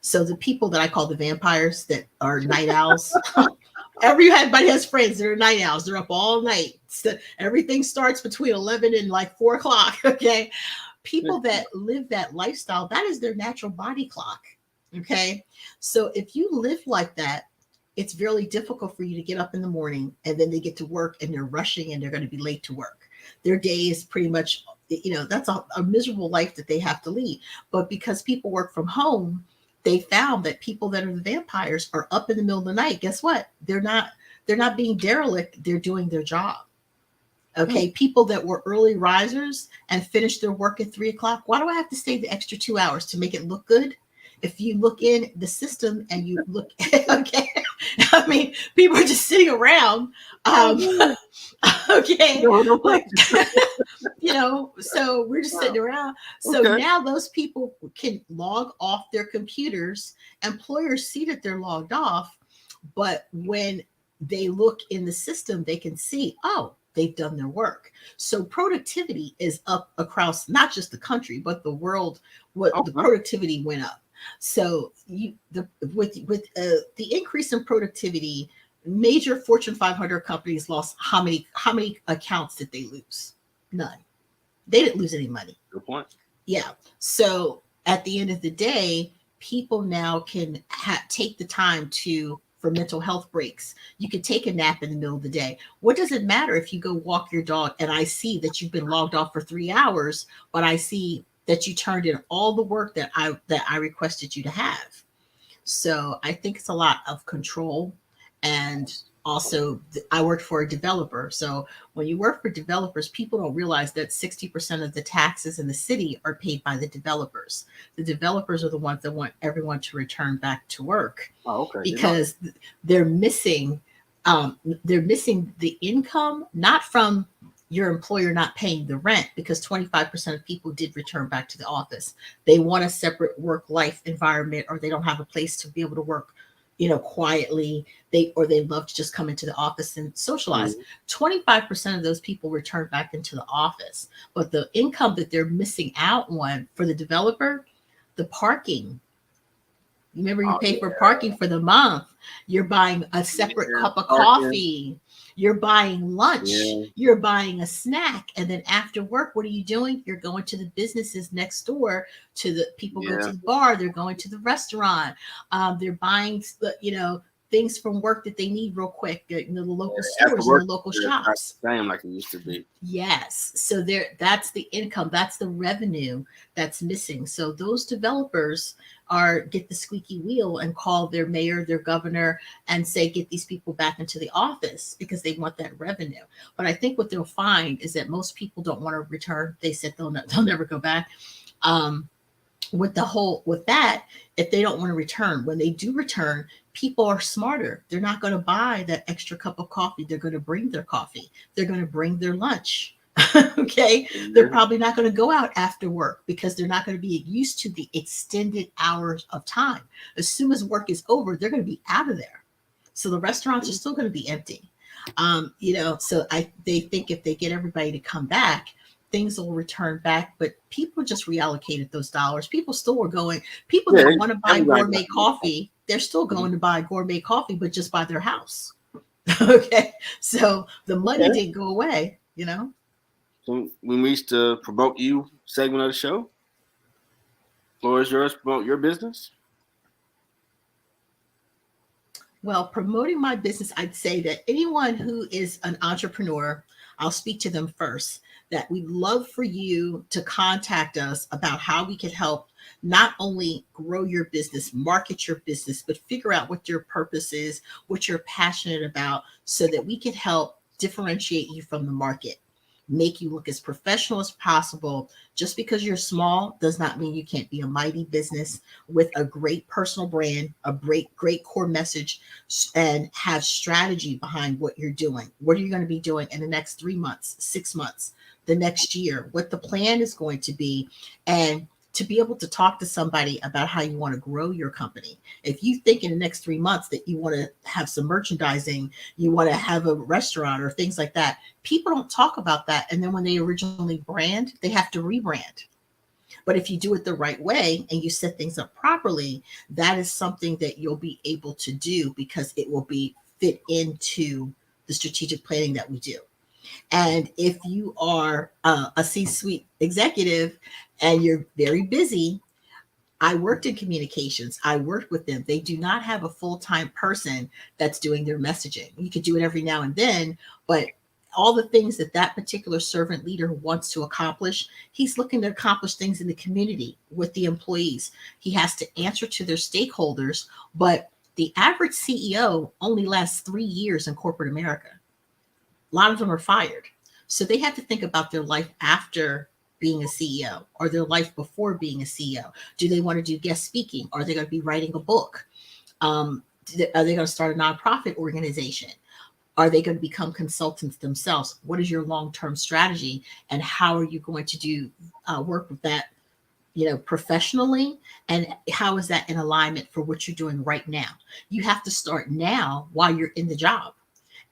So the people that I call the vampires that are night owls, everybody has friends that are night owls. They're up all night. So everything starts between 11 and like 4 o'clock. Okay. People that live that lifestyle, that is their natural body clock. Okay. So if you live like that, it's really difficult for you to get up in the morning and then they get to work and they're rushing and they're going to be late to work. Their day is pretty much, that's a miserable life that they have to lead. But because people work from home, they found that people that are the vampires are up in the middle of the night. Guess what? They're not being derelict. They're doing their job. Okay. People that were early risers and finished their work at 3 o'clock. Why do I have to stay the extra 2 hours to make it look good? If you look in the system and you look, okay, I mean, people are just sitting around. Okay, like, so we're just sitting around. So Okay. now those people can log off their computers. Employers see that they're logged off, but when they look in the system, they can see, oh, they've done their work. So productivity is up across not just the country, but the world. What the Okay. productivity went up. So with the increase in productivity, major Fortune 500 companies lost how many accounts did they lose? None. They didn't lose any money. Good point. Yeah. So at the end of the day, people now can take the time to for mental health breaks. You can take a nap in the middle of the day. What does it matter if you go walk your dog and I see that you've been logged off for 3 hours, but I see that you turned in all the work that I requested you to have. So I think it's a lot of control. And also, I worked for a developer. So when you work for developers, people don't realize that 60% of the taxes in the city are paid by the developers. The developers are the ones that want everyone to return back to work Oh, okay. because they're missing they're missing the income, not from your employer not paying the rent, because 25% of people did return back to the office. They want a separate work life environment, or they don't have a place to be able to work, quietly. They love to just come into the office and socialize. 25% of those people return back into the office, but the income that they're missing out on for the developer, the parking. Remember, you Oh, pay yeah. for parking for the month. You're buying a separate cup of coffee. You're buying lunch. Yeah. You're buying a snack. And then after work, what are you doing? You're going to the businesses next door. To the people go Yeah. to the bar. They're going to the restaurant. They're buying, things from work that they need real quick. The local After stores and work, the local it's not shops. the same like it used to be. Yes. So that's the income, that's the revenue that's missing. So those developers get the squeaky wheel and call their mayor, their governor, and say, get these people back into the office because they want that revenue. But I think what they'll find is that most people don't want to return. They said they'll never go back. Um, with that, if they don't want to return, when they do return, people are smarter. They're not going to buy that extra cup of coffee. They're going to bring their coffee. They're going to bring their lunch. Okay. They're probably not going to go out after work because they're not going to be used to the extended hours of time. As soon as work is over, they're going to be out of there. So the restaurants are still going to be empty. So they think if they get everybody to come back, things will return back. But people just reallocated those dollars. People still were going. People that want to buy gourmet coffee, they're still going to buy gourmet coffee, but just by their house. Okay. So the money didn't go away. So we reached the promote you segment of the show. Floor is yours. Promote your business. Well, promoting my business, I'd say that anyone who is an entrepreneur, I'll speak to them first, that we'd love for you to contact us about how we could help not only grow your business, market your business, but figure out what your purpose is, what you're passionate about, so that we can help differentiate you from the market, make you look as professional as possible. Just because you're small does not mean you can't be a mighty business with a great personal brand, a great core message, and have strategy behind what you're doing. What are you going to be doing in the next 3 months, 6 months, the next year, what the plan is going to be, and to be able to talk to somebody about how you want to grow your company. If you think in the next 3 months that you want to have some merchandising, you want to have a restaurant or things like that, people don't talk about that. And then when they originally brand, they have to rebrand. But if you do it the right way and you set things up properly, that is something that you'll be able to do because it will be fit into the strategic planning that we do. And if you are a C-suite executive and you're very busy, I worked in communications. I worked with them. They do not have a full-time person that's doing their messaging. You could do it every now and then, but all the things that particular servant leader wants to accomplish, he's looking to accomplish things in the community with the employees. He has to answer to their stakeholders, but the average CEO only lasts 3 years in corporate America. A lot of them are fired. So they have to think about their life after being a CEO or their life before being a CEO. Do they want to do guest speaking? Are they going to be writing a book? Are they going to start a nonprofit organization? Are they going to become consultants themselves? What is your long-term strategy? And how are you going to do work with that, professionally? And how is that in alignment for what you're doing right now? You have to start now while you're in the job.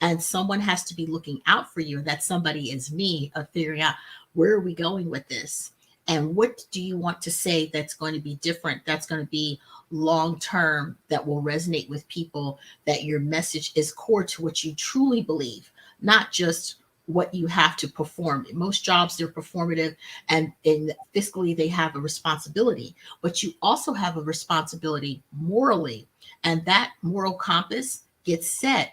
And someone has to be looking out for you. And that somebody is me, of figuring out where are we going with this. And what do you want to say that's going to be different, that's going to be long term, that will resonate with people, that your message is core to what you truly believe, not just what you have to perform. In most jobs, they're performative, and in fiscally they have a responsibility, but you also have a responsibility morally, and that moral compass gets set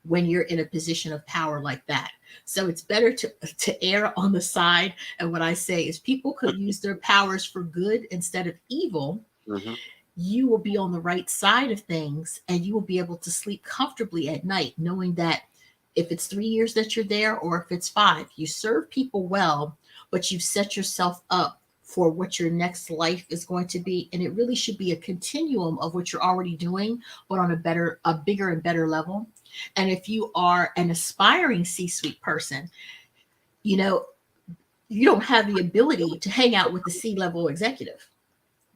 when you're in a position of power like that. So it's better to err on the side. And what I say is, people could use their powers for good instead of evil. Mm-hmm. You will be on the right side of things, and you will be able to sleep comfortably at night, knowing that if it's 3 years that you're there, or if it's 5, you serve people well, but you've set yourself up for what your next life is going to be. And it really should be a continuum of what you're already doing, but on a bigger and better level. And if you are an aspiring C-suite person, you know, you don't have the ability to hang out with the C-level executive.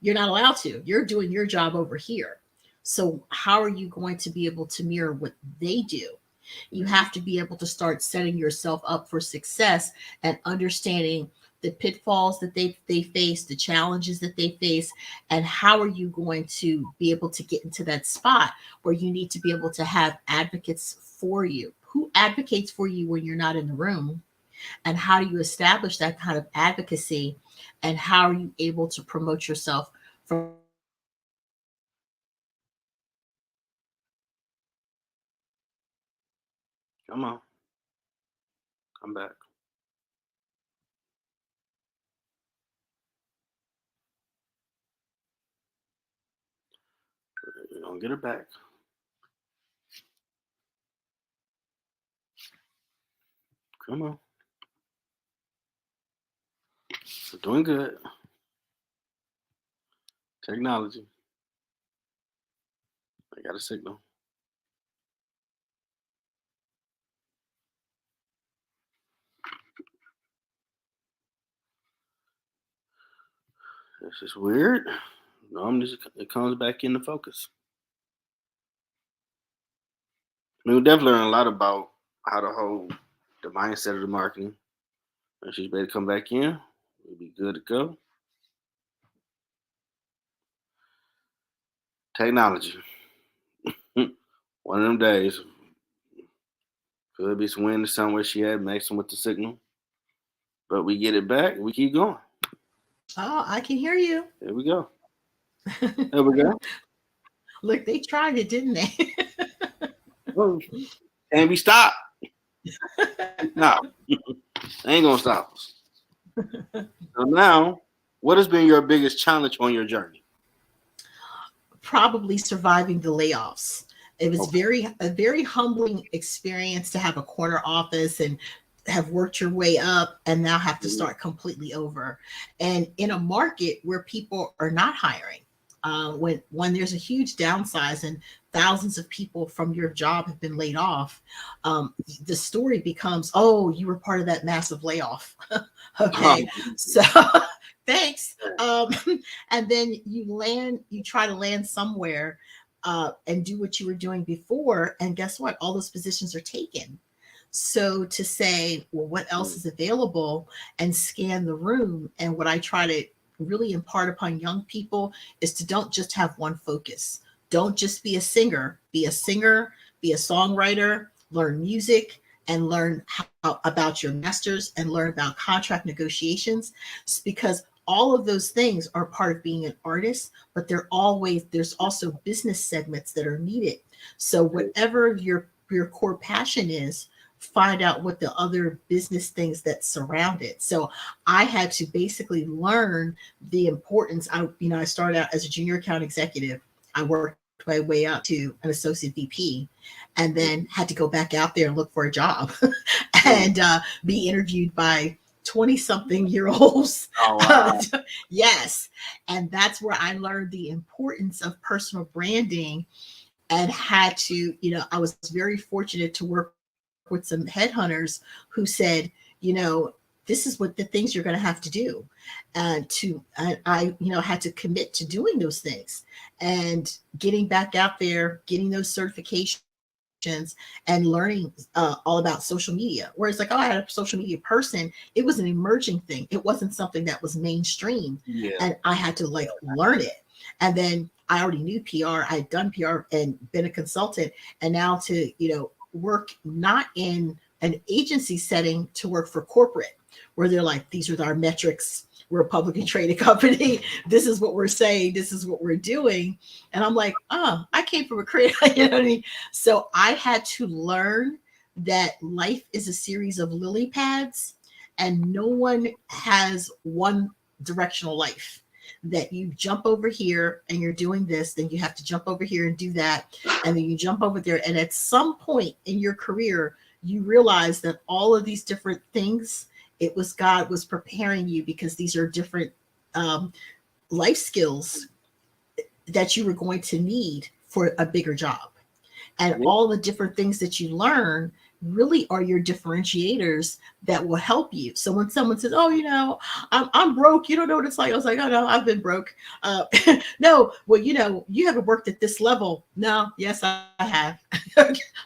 You're not allowed to. You're doing your job over here. So how are you going to be able to mirror what they do? You have to be able to start setting yourself up for success and understanding the pitfalls that they face, the challenges that they face, and how are you going to be able to get into that spot where you need to be able to have advocates for you. Who advocates for you when you're not in the room? And how do you establish that kind of advocacy? And how are you able to promote yourself from Come on, come back. You're gonna get her back. Come on. We're doing good. Technology. I got a signal. This is weird. Normally it comes back into focus. I mean, we definitely learn a lot about how to hold the mindset of the marketing. And she's ready to come back in. We'll be good to go. Technology. One of them days. Could be some wind somewhere she had messing with the signal. But we get it back. We keep going. Oh, I can hear you. There we go. There we go. Look, they tried it, didn't they? Oh, and we stop. No, ain't gonna stop us. So now, what has been your biggest challenge on your journey? Probably surviving the layoffs. It was Okay. a very humbling experience to have a corner office and have worked your way up and now have to Mhm. start completely over. And in a market where people are not hiring, when there's a huge downsize and thousands of people from your job have been laid off, the story becomes, oh, you were part of that massive layoff. Okay, so thanks. And then you try to land somewhere and do what you were doing before. And guess what? All those positions are taken. So to say, well, what else is available, and scan the room. And what I try to really impart upon young people is to don't just have one focus. Don't just be a singer, be a songwriter, learn music, and learn how, about your masters, and learn about contract negotiations, because all of those things are part of being an artist, but there's also business segments that are needed. So whatever your core passion is, find out what the other business things that surround it. So I had to basically learn the importance. I started out as a junior account executive. I worked my way up to an associate VP, and then had to go back out there and look for a job Mm. and be interviewed by 20 something year olds. Oh wow. Yes. And that's where I learned the importance of personal branding, and had to, I was very fortunate to work with some headhunters who said, you know, this is what the things you're going to have to do. And I had to commit to doing those things and getting back out there, getting those certifications, and learning all about social media. Whereas like, oh, I had a social media person, it was an emerging thing. It wasn't something that was mainstream. Yeah. And I had to like learn it. And then I already knew PR. I had done PR and been a consultant. And now to, work not in an agency setting, to work for corporate, where they're like, these are our metrics. We're a publicly traded company. This is what we're saying. This is what we're doing. And I'm like, oh, I came from a creative, you know what I mean? So I had to learn that life is a series of lily pads and no one has one directional life. That you jump over here and you're doing this, then you have to jump over here and do that. And then you jump over there. And at some point in your career, you realize that all of these different things, it was God was preparing you because these are different um, life skills that you were going to need for a bigger job. And all the different things that you learn really are your differentiators that will help you. So when someone says, oh, I'm broke, you don't know what it's like. I was like, oh no, I've been broke. No, well, you haven't worked at this level. No, yes, I have.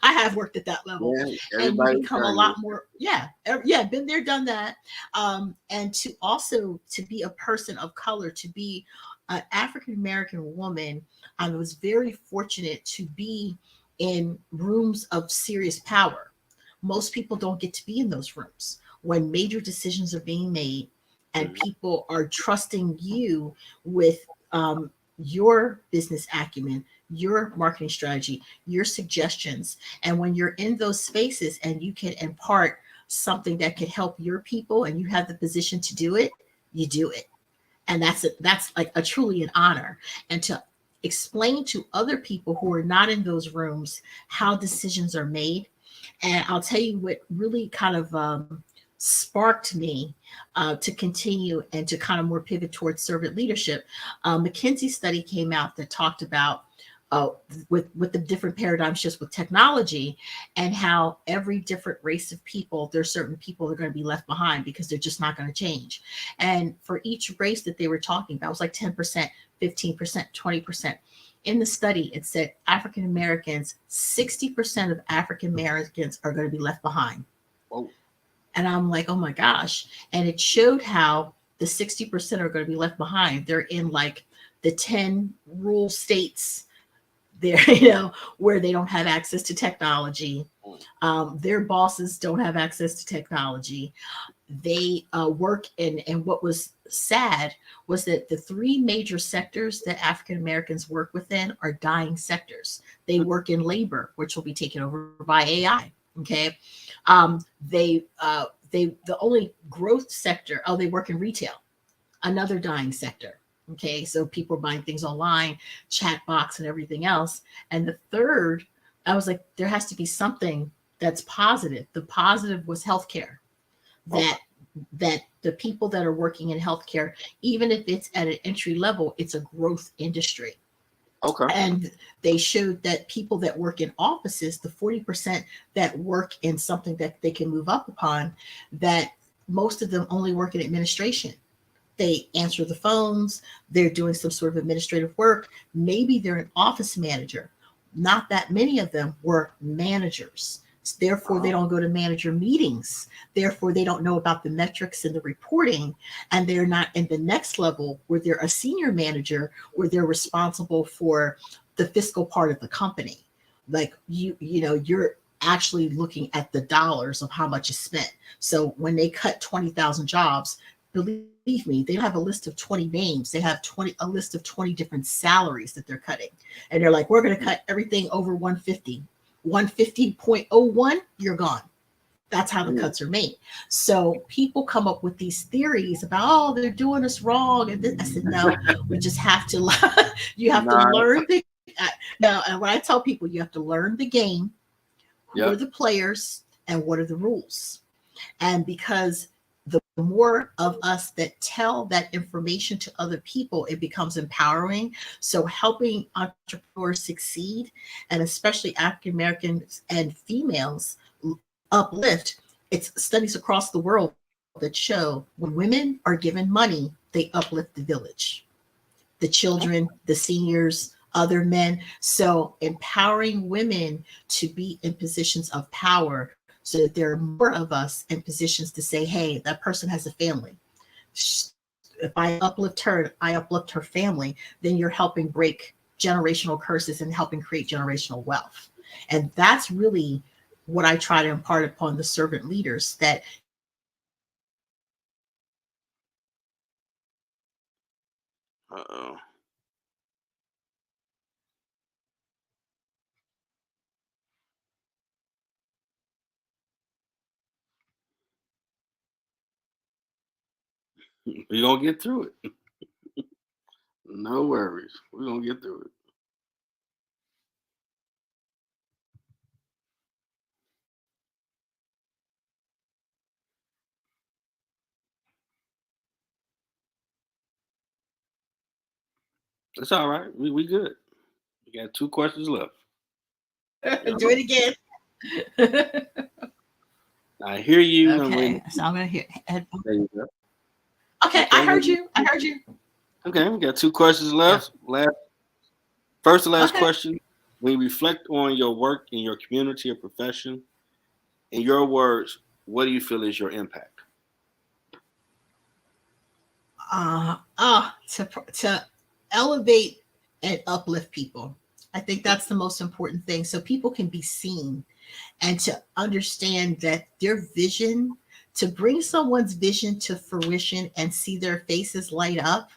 I have worked at that level. Yeah, And you everybody become a lot more, been there, done that. And to also to be a person of color, to be an African American woman, I was very fortunate to be in rooms of serious power. Most people don't get to be in those rooms when major decisions are being made and people are trusting you with your business acumen, your marketing strategy, your suggestions. And when you're in those spaces and you can impart something that could help your people and you have the position to do it, you do it. And that's like a truly an honor. And to explain to other people who are not in those rooms how decisions are made. And I'll tell you what really kind of sparked me to continue and to kind of more pivot towards servant leadership. McKinsey study came out that talked about with the different paradigm shifts with technology and how every different race of people, there's certain people that are going to be left behind because they're just not going to change. And for each race that they were talking about, it was like 10%, 15%, 20%. In the study, it said African Americans, 60% of African Americans are going to be left behind. Whoa. And I'm like, oh my gosh. And it showed how the 60% are going to be left behind. They're in like the 10 rural states there, where they don't have access to technology. Their bosses don't have access to technology. They work in, and what was sad was that the three major sectors that African Americans work within are dying sectors. They work in labor, which will be taken over by AI. Okay. The only growth sector, they work in retail, another dying sector. Okay, so people are buying things online, chat box and everything else. And the third, I was like, there has to be something that's positive. The positive was healthcare. That the people that are working in healthcare, even if it's at an entry level, it's a growth industry. Okay. And they showed that people that work in offices, the 40% that work in something that they can move up upon, that most of them only work in administration. They answer the phones, they're doing some sort of administrative work. Maybe they're an office manager. Not that many of them were managers. Therefore, they don't go to manager meetings. Therefore, they don't know about the metrics and the reporting. And they're not in the next level where they're a senior manager, where they're responsible for the fiscal part of the company. Like you're actually looking at the dollars of how much is spent. So when they cut 20,000 jobs, believe me, they don't have a list of 20 names. They have a list of 20 different salaries that they're cutting. And they're like, we're going to cut everything over 150. 150.01, you're gone. That's how the cuts are made. So people come up with these theories about, oh, they're doing us wrong. And I said, no, we just have to, you have to learn now. And when I tell people, you have to learn the game, who are the players and what are the rules. And because the more of us that tell that information to other people, it becomes empowering. So helping entrepreneurs succeed, and especially African Americans and females uplift, it's studies across the world that show when women are given money, they uplift the village, the children, the seniors, other men. So empowering women to be in positions of power so that there are more of us in positions to say, hey, that person has a family. If I uplift her, I uplift her family, then you're helping break generational curses and helping create generational wealth. And that's really what I try to impart upon the servant leaders, that Uh-oh. We're gonna get through it. No worries. We're gonna get through it. It's all right. We good. We got 2 questions left. do it again. I hear you. I'm waiting. Okay, so I'm gonna hear. There you go. Okay, I Okay. heard you. I heard you. Okay. We got 2 questions Yeah. left. First and last Okay. question. When you reflect on your work in your community or profession, in your words, what do you feel is your impact? To elevate and uplift people. I think that's the most important thing. So people can be seen and to understand that their vision, to bring someone's vision to fruition and see their faces light up.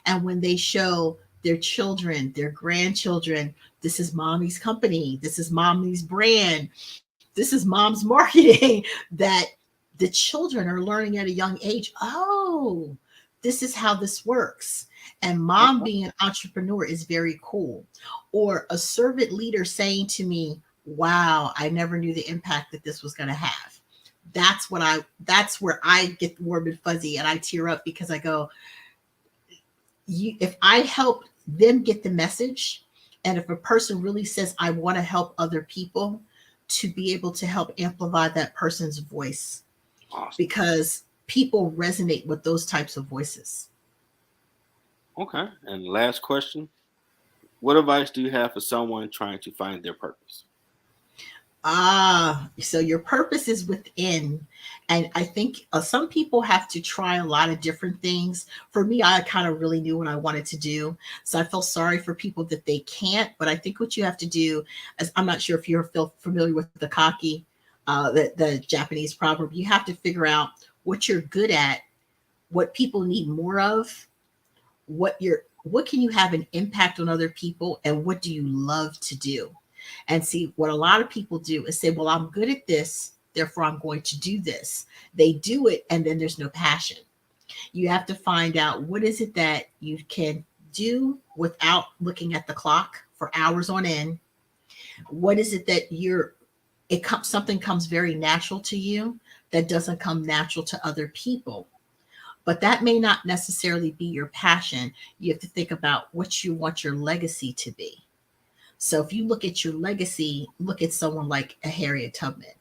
And when they show their children, their grandchildren, this is mommy's company, this is mommy's brand, this is mom's marketing, that the children are learning at a young age, oh, this is how this works. And mom Okay. being an entrepreneur is very cool. Or a servant leader saying to me, wow, I never knew the impact that this was going to have. That's where I get warm and fuzzy and I tear up, because I go, if I help them get the message, and if a person really says, I want to help other people, to be able to help amplify that person's voice, Awesome. because people resonate with those types of voices. Okay. And last question. What advice do you have for someone trying to find their purpose? So your purpose is within. And I think some people have to try a lot of different things. For me, I kind of really knew what I wanted to do. So I feel sorry for people that they can't. But I think what you have to do is, I'm not sure if you're familiar with the kaki, the Japanese proverb, you have to figure out what you're good at, what people need more of, what can you have an impact on other people, and what do you love to do. And see, what a lot of people do is say, well, I'm good at this, therefore I'm going to do this. They do it, and then there's no passion. You have to find out, what is it that you can do without looking at the clock for hours on end. What is it that something comes very natural to you that doesn't come natural to other people. But that may not necessarily be your passion. You have to think about what you want your legacy to be. So if you look at your legacy, look at someone like a Harriet Tubman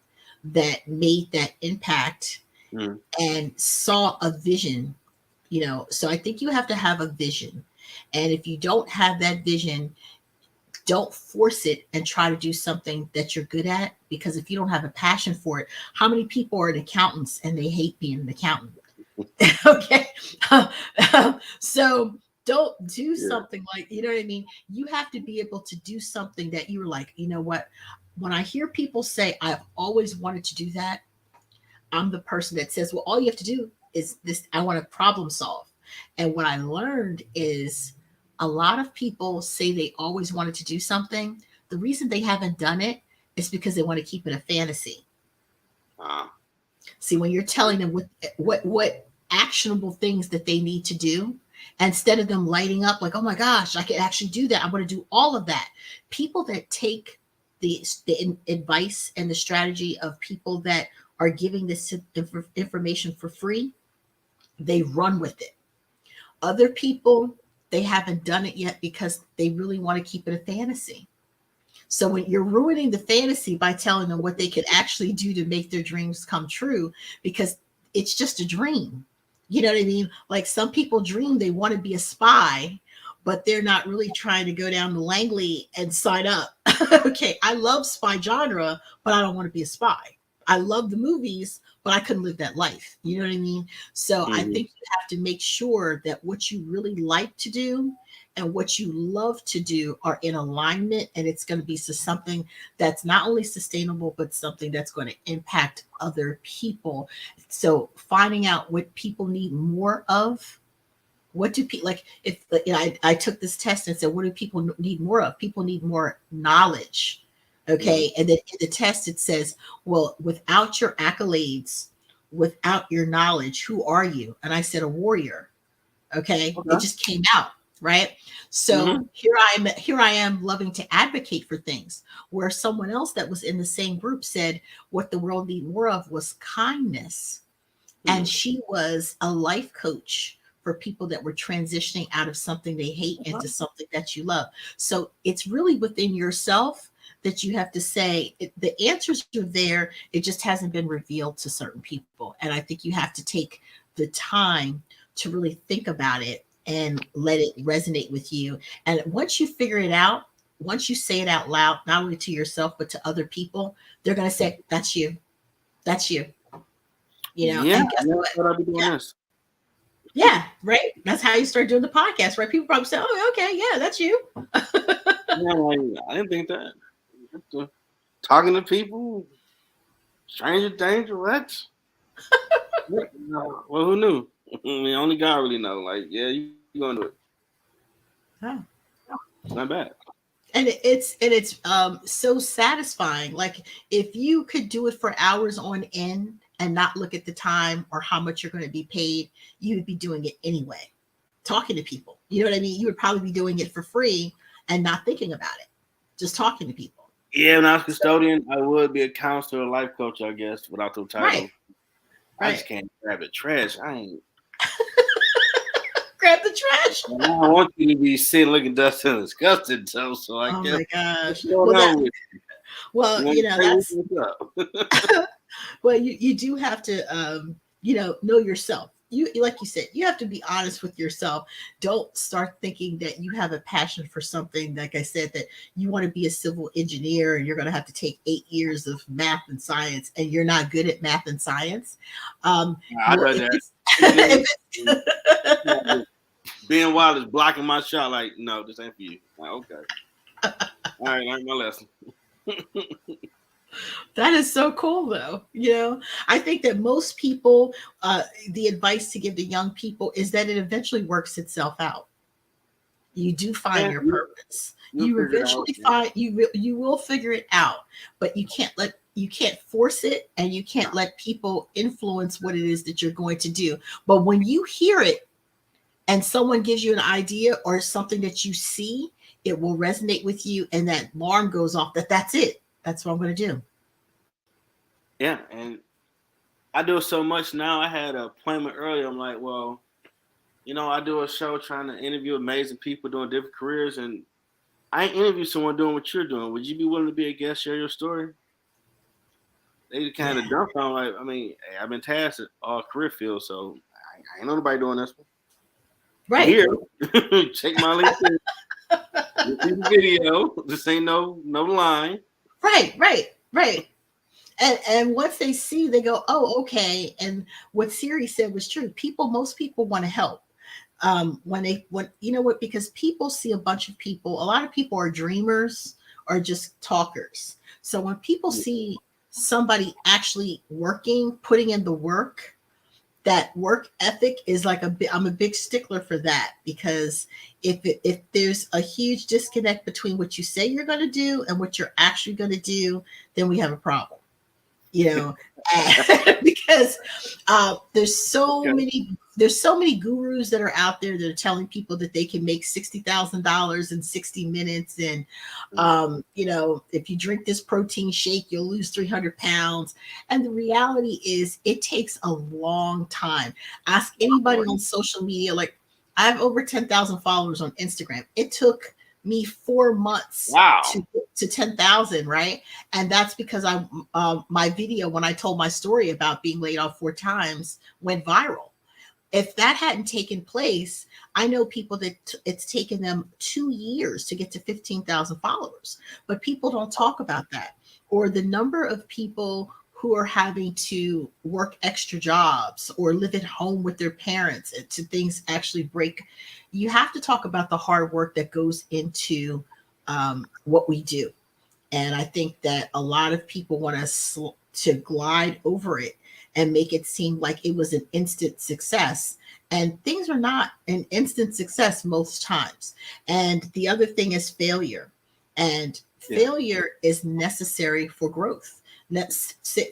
that made that impact Mm. and saw a vision, So I think you have to have a vision. And if you don't have that vision, don't force it and try to do something that you're good at, because if you don't have a passion for it, how many people are accountants and they hate being an accountant? Okay. So don't do Yeah. something like, you know what I mean? You have to be able to do something that you're like, you know what? When I hear people say, I've always wanted to do that, I'm the person that says, well, all you have to do is this. I want to problem solve. And what I learned is, a lot of people say they always wanted to do something. The reason they haven't done it is because they want to keep it a fantasy. Uh, See, when you're telling them what actionable things that they need to do, instead of them lighting up like, oh my gosh, I can actually do that. I'm going to do all of that. People that take the advice and the strategy of people that are giving this information for free, they run with it. Other people, they haven't done it yet because they really want to keep it a fantasy. So when you're ruining the fantasy by telling them what they could actually do to make their dreams come true, because it's just a dream. You know what I mean? Like, some people dream they want to be a spy, but they're not really trying to go down to Langley and sign up. Okay, I love spy genre, but I don't want to be a spy. I love the movies, but I couldn't live that life. You know what I mean? So I Mhm. think you have to make sure that what you really like to do and what you love to do are in alignment, and it's going to be something that's not only sustainable, but something that's going to impact other people. So finding out what people need more of. What do people like? If I took this test and said, what do people need more of? People need more knowledge. Mhm. Okay. And then in the test, it says, well, without your accolades, without your knowledge, who are you? And I said, a warrior. Okay. It Okay. just came out. Right. So Mhm. here I am loving to advocate for things where someone else that was in the same group said what the world need more of was kindness, and Mhm. she was a life coach for people that were transitioning out of something they hate into Okay. something that you love. So it's really within yourself that you have to say the answers are there. It just hasn't been revealed to certain people. And I think you have to take the time to really think about it and let it resonate with you. And once you figure it out, once you say it out loud, not only to yourself, but to other people, they're going to say, that's you. That's you. Yeah, And I guess never what? thought I'd be doing this. Yeah, right. That's how you start doing the podcast, right? People probably say, "Oh, okay, yeah, that's you." Yeah, like, I didn't think that. Talking to people, stranger danger, what? No. Well, who knew? I mean, only God really know. Like, yeah, you gonna do it. Oh. It's not bad. And it's so satisfying. Like if you could do it for hours on end and not look at the time or how much you're going to be paid, you would be doing it anyway. Talking to people, you know what I mean? You would probably be doing it for free and not thinking about it, just talking to people. Yeah, when I was So, custodian, I would be a counselor, life coach, I guess, without the right, title. I right. just can't grab the trash. I ain't. Grab the trash. I don't want you to be sitting looking dusty and disgusted, though. So I Oh guess my what's gosh. going Well, that on with well, you? Want to tell me that's what's up? well, you do have to know yourself. You like you said, you have to be honest with yourself. Don't start thinking that you have a passion for something. Like I said, that you want to be a civil engineer and you're going to have to take 8 years of math and science, and you're not good at math and science. I Well, done if that. it's, Engineering. if it's Ben Wild is blocking my shot. Like, no, this ain't for you. Like, okay, all right, learned my lesson. that is so cool, though. I think that most people, the advice to give to young people is that it eventually works itself out. You do find Yeah, your you purpose. you'll You figure it out. eventually find you will figure it out, but you can't force it, and you No. can't let people influence what it is that you're going to do. But when you hear it and someone gives you an idea or something that you see, it will resonate with you, and that alarm goes off that that's it. That's what I'm going to do. Yeah, and I do it so much now. I had an appointment earlier. I'm like, well, I do a show trying to interview amazing people doing different careers, and I interview someone doing what you're doing. Would you be willing to be a guest, share your story? They kind of Yeah. dumped on like, I mean, hey, I've been tasked at all career fields, so I ain't nobody doing this one. I'm Right. here. Check my LinkedIn. You see the video. This ain't no line. Right. Right. Right. And once they see, they go, oh, okay. And what Siri said was true. Most people want to help. When you know what, because people see a bunch of people, a lot of people are dreamers or just talkers. So when people see somebody actually working, putting in the work, that work ethic is like I'm a big stickler for that, because if there's a huge disconnect between what you say you're going to do and what you're actually going to do, then we have a problem. you know because Okay. there's so many gurus that are out there that are telling people that they can make $60,000 in 60 minutes, and if you drink this protein shake you'll lose 300 pounds. And the reality is it takes a long time. Ask anybody on social media. Like, I have over 10,000 followers on Instagram. It took me 4 months Wow. to 10,000, right? And that's because my video, when I told my story about being laid off 4 times, went viral. If that hadn't taken place, I know people that it's taken them 2 years to get to 15,000 followers, but people don't talk about that. Or the number of people who are having to work extra jobs or live at home with their parents to things actually break. You have to talk about the hard work that goes into what we do. And I think that a lot of people want to glide over it and make it seem like it was an instant success. And things are not an instant success most times. And the other thing is failure. And failure is necessary for growth.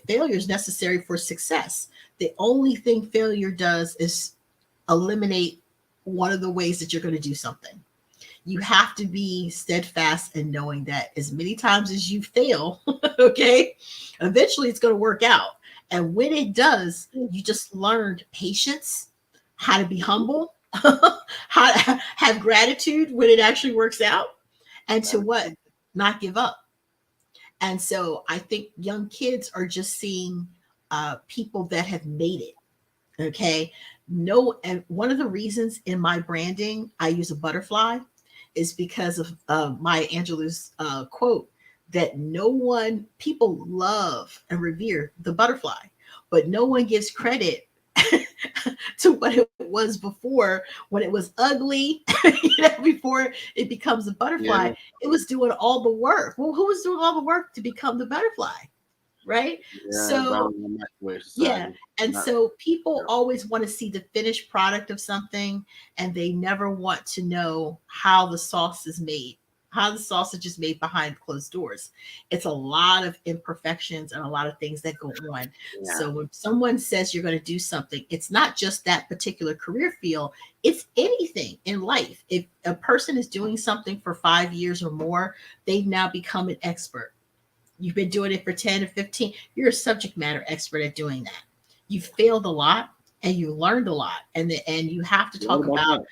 Failure is necessary for success. The only thing failure does is eliminate one of the ways that you're going to do something. You have to be steadfast in knowing that as many times as you fail, okay, eventually it's going to work out. And when it does, you just learned patience, how to be humble, how to have gratitude when it actually works out, and to what? Not give up. And so I think young kids are just seeing people that have made it. Okay. No, and one of the reasons in my branding I use a butterfly is because of Maya Angelou's quote that no one, people love and revere the butterfly, but no one gives credit to what it was before when it was ugly, before it becomes a butterfly. Yeah. It was doing all the work. Well, who was doing all the work to become the butterfly? Right. So yeah. And so people always want to see the finished product of something, and they never want to know how the sauce is made, how the sausage is made behind closed doors. It's a lot of imperfections and a lot of things that go on. Yeah. So when someone says you're going to do something, it's not just that particular career field, it's anything in life. If a person is doing something for 5 years or more, they've now become an expert. You've been doing it for 10 or 15. You're a subject matter expert at doing that. You failed a lot and you learned a lot. And you have to talk about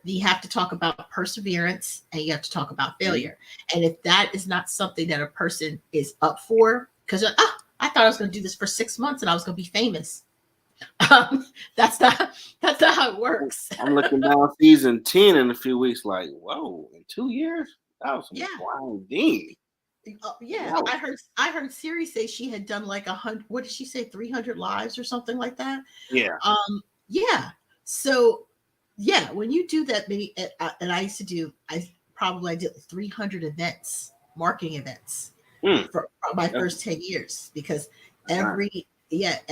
you have to talk about perseverance, and you have to talk about failure. And if that is not something that a person is up for, because I thought I was going to do this for 6 months and I was going to be famous. That's not how it works. I'm looking down season 10 in a few weeks, like, whoa, in 2 years? That was some grinding. Yeah, wow. I heard Siri say she had done like 100. What did she say? 300 lives or something like that. Yeah. Yeah. So, yeah, when you do that many, and I used to do, I did 300 events, marketing events for my first 10 years, because and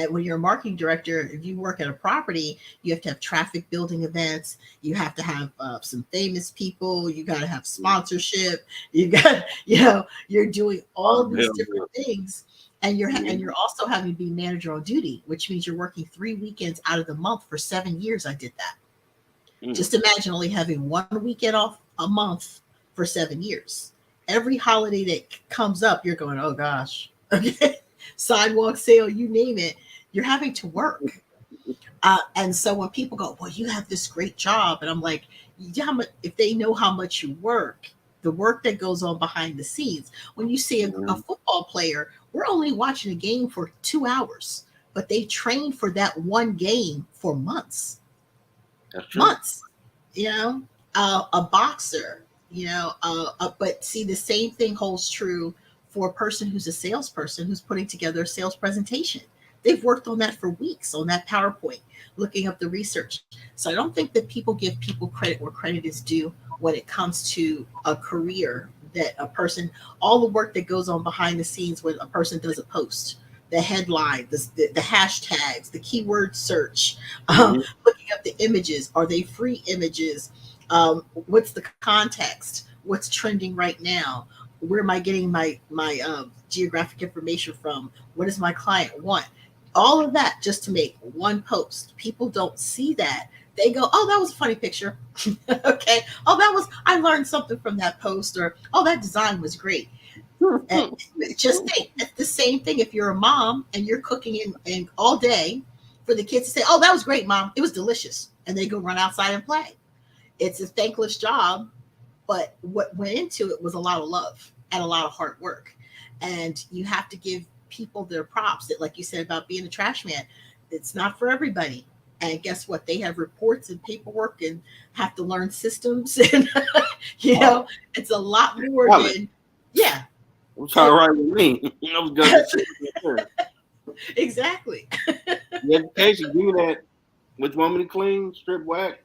when you're a marketing director, if you work at a property, you have to have traffic building events. You have to have some famous people. You got to have sponsorship. You got, you're doing all these different things, and you're also having to be manager on duty, which means you're working 3 weekends out of the month for 7 years. I did that. Just imagine only having 1 weekend off a month for 7 years. Every holiday that comes up, you're going, oh gosh, okay. Sidewalk sale, you name it, you're having to work. And so when people go, well, you have this great job, and I'm like, yeah, if they know how much you work, the work that goes on behind the scenes. When you see a football player, we're only watching a game for 2 hours, but they train for that one game for months. That's true. Months. A boxer, but see, the same thing holds true for a person who's a salesperson who's putting together a sales presentation. They've worked on that for weeks on that PowerPoint, looking up the research. So I don't think that people give people credit where credit is due when it comes to a career that a person, all the work that goes on behind the scenes when a person does a post, the headline, the hashtags, the keyword search, looking up the images. Are they free images? What's the context? What's trending right now? Where am I getting my geographic information from? What does my client want? All of that just to make one post. People don't see that. They go, oh, that was a funny picture. Okay. Oh, I learned something from that post, or, oh, that design was great. And just think, it's the same thing if you're a mom and you're cooking in all day for the kids to say, oh, that was great, Mom. It was delicious. And they go run outside and play. It's a thankless job, but what went into it was a lot of love and a lot of hard work. And you have to give people their props, that, like you said about being a trash man, it's not for everybody. And guess what? They have reports and paperwork and have to learn systems. And, Oh, it's a lot more college. than, yeah, I'm trying to write with me. I was going to say, exactly. the education, give me that. Which want me to clean, strip, wax,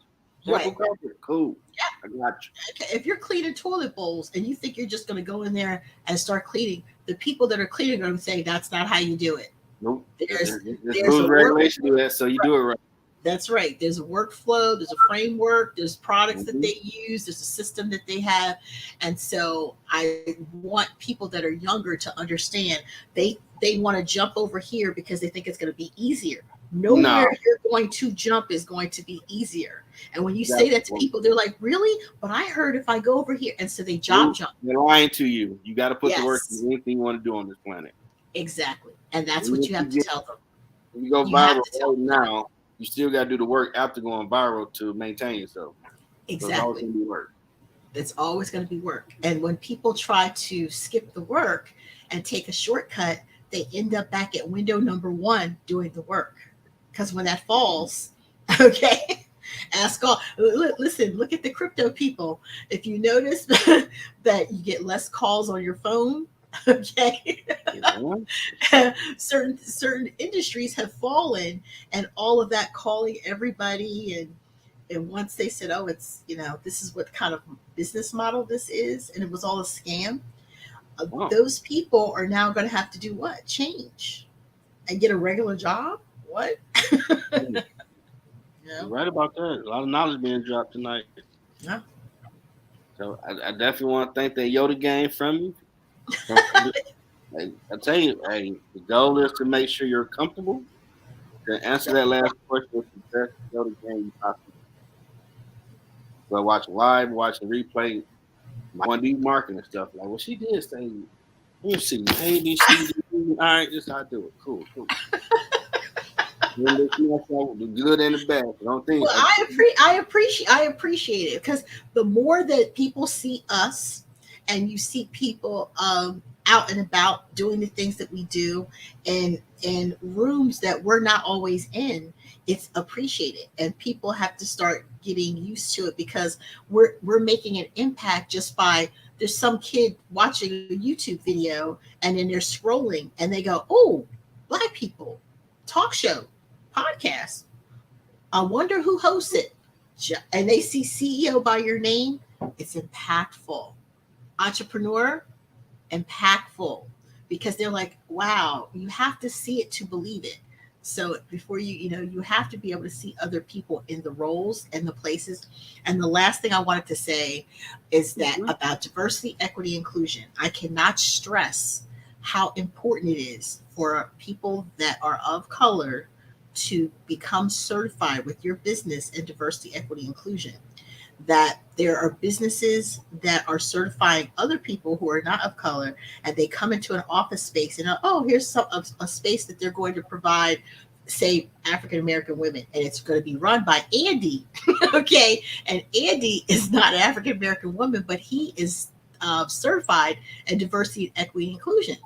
shampoo, Right. carpet. Cool. I got Okay, if you're cleaning toilet bowls and you think you're just going to go in there and start cleaning, the people that are cleaning are going to say that's not how you do it. you. Nope. There's There's there's rules a and work. regulation to that, so you do it right. That's right. There's a workflow, there's a framework, there's products that Mm-hmm. they use, there's a system that they have. And so I want people that are younger to understand they want to jump over here because they think it's going to be easier. Nowhere No, you're going to jump is going to be easier. And when you that's say that to people, they're like, really? But I heard if I go over here. And so they job nope. jump. They're lying to you. You got to put the work Yes, in anything you want to do on this planet. exactly. And that's Even what if you have to you get, tell them. if you go You have viral to tell right them that. now, you still got to do the work after going viral to maintain yourself. So it's always Exactly. going to be work. It's always going to be work. And when people try to skip the work and take a shortcut, they end up back at window number one doing the work. Because when that falls, okay, ask all. Listen, look at the crypto people. If you notice that you get less calls on your phone, okay, Yeah. certain industries have fallen, and all of that calling everybody and once they said, oh, it's, this is what kind of business model this is, and it was all a scam, Oh, those people are now going to have to do what? Change and get a regular job? What? you're You know? right about that. A lot of knowledge being dropped tonight. Yeah. So I definitely want to thank that Yoda game from you. From, I tell you, hey, the goal is to make sure you're comfortable. To answer that last question with the best Yoda game you possibly but watch live, watch the replay, want to do marketing stuff. Like, well, she did say, let me see, A, B, C, D, E. All right, this is how I do it. Cool, cool. Then they see myself the good and the bad. So don't think, Well, I appreciate it because the more that people see us, and you see people out and about doing the things that we do, and in rooms that we're not always in, it's appreciated, and people have to start getting used to it because we're making an impact just by there's some kid watching a YouTube video and then they're scrolling and they go, oh, black people, talk show, podcast. I wonder who hosts it. And they see CEO by your name. It's impactful. Entrepreneur, impactful. Because they're like, wow, you have to see it to believe it. So before you have to be able to see other people in the roles and the places. And the last thing I wanted to say is that mm-hmm. about diversity, equity, inclusion. I cannot stress how important it is for people that are of color to become certified with your business in diversity, equity, inclusion. That there are businesses that are certifying other people who are not of color, and they come into an office space and oh, here's a space that they're going to provide, say African American women, and it's going to be run by Andy. Okay, and Andy is not an African American woman, but he is certified in diversity, equity, inclusion.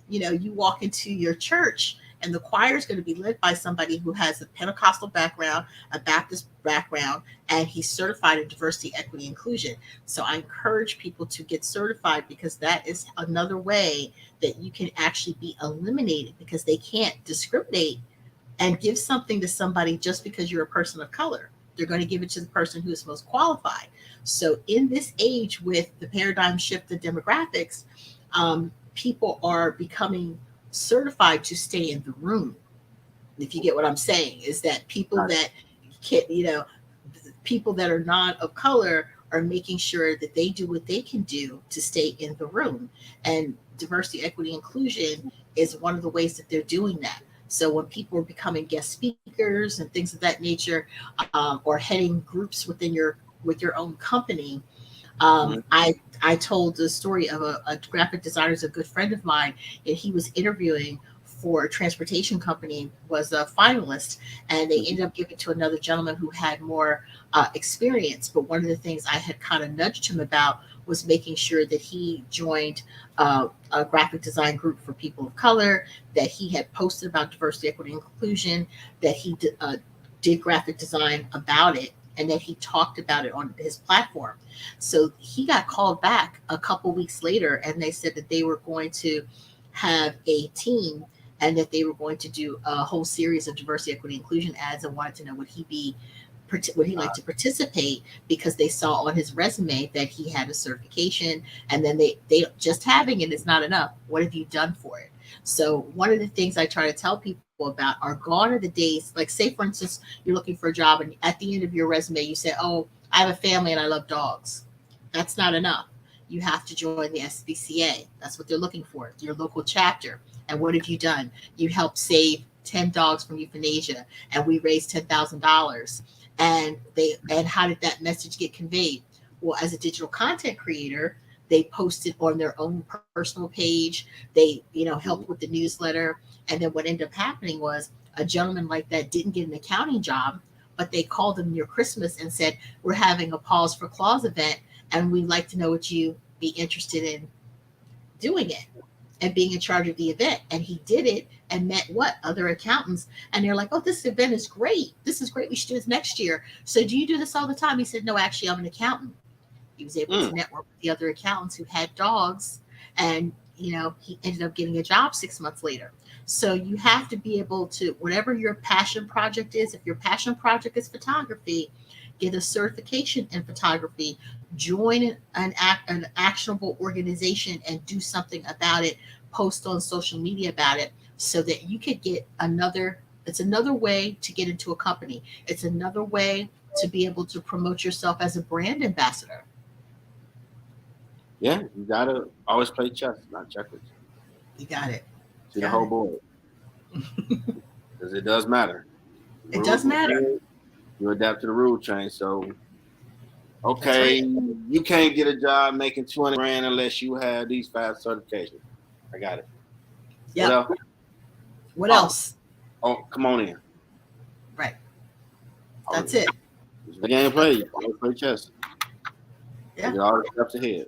You walk into your church and the choir is going to be led by somebody who has a Pentecostal background, a Baptist background, and he's certified in diversity, equity, inclusion. So I encourage people to get certified because that is another way that you can actually be eliminated because they can't discriminate and give something to somebody just because you're a person of color. They're going to give it to the person who is most qualified. So in this age with the paradigm shift of demographics, people are becoming certified to stay in the room. If you get what I'm saying, is that people Gotcha. that can, people that are not of color are making sure that they do what they can do to stay in the room. And diversity, equity, inclusion is one of the ways that they're doing that. So when people are becoming guest speakers and things of that nature, or heading groups with your own company, Mm-hmm. I told the story of a graphic designer, is a good friend of mine, and he was interviewing for a transportation company, was a finalist, and they ended up giving it to another gentleman who had more experience. But one of the things I had kind of nudged him about was making sure that he joined a graphic design group for people of color, that he had posted about diversity, equity, inclusion, that he did graphic design about it, and then he talked about it on his platform. So he got called back a couple weeks later, and they said that they were going to have a team and that they were going to do a whole series of diversity, equity, inclusion ads, and wanted to know would he like to participate, because they saw on his resume that he had a certification, and then they just having it is not enough. What have you done for it? So one of the things I try to tell people about are gone are the days, like say for instance you're looking for a job and at the end of your resume you say, oh, I have a family and I love dogs. That's not enough. You have to join the SPCA. That's what they're looking for, your local chapter. And what have you done? You helped save 10 dogs from euthanasia, and we raised $10,000. And how did that message get conveyed? Well, as a digital content creator, they posted on their own personal page. They, helped with the newsletter. And then what ended up happening was a gentleman like that didn't get an accounting job, but they called him near Christmas and said, we're having a Pause for Clause event, and we'd like to know would you be interested in doing it and being in charge of the event. And he did it and met other accountants, and they're like, oh, this event is great, we should do this next year. So do you do this all the time? He said, no, actually I'm an accountant. He was able to network with the other accountants who had dogs, and he ended up getting a job 6 months later. So you have to be able to, whatever your passion project is, if your passion project is photography, get a certification in photography, join an actionable organization and do something about it, post on social media about it, so that you could get it's another way to get into a company. It's another way to be able to promote yourself as a brand ambassador. Yeah, you gotta always play chess, not checkers. You got it. See the whole board. Because it does matter. It does matter. You adapt to the rule change. So, okay, right. You can't get a job making 200 grand unless you have these 5 certifications. I got it. Yeah. What else? Oh, come on in. Right. That's it. It's the game play. Always play chess. Yeah. Get all the steps ahead.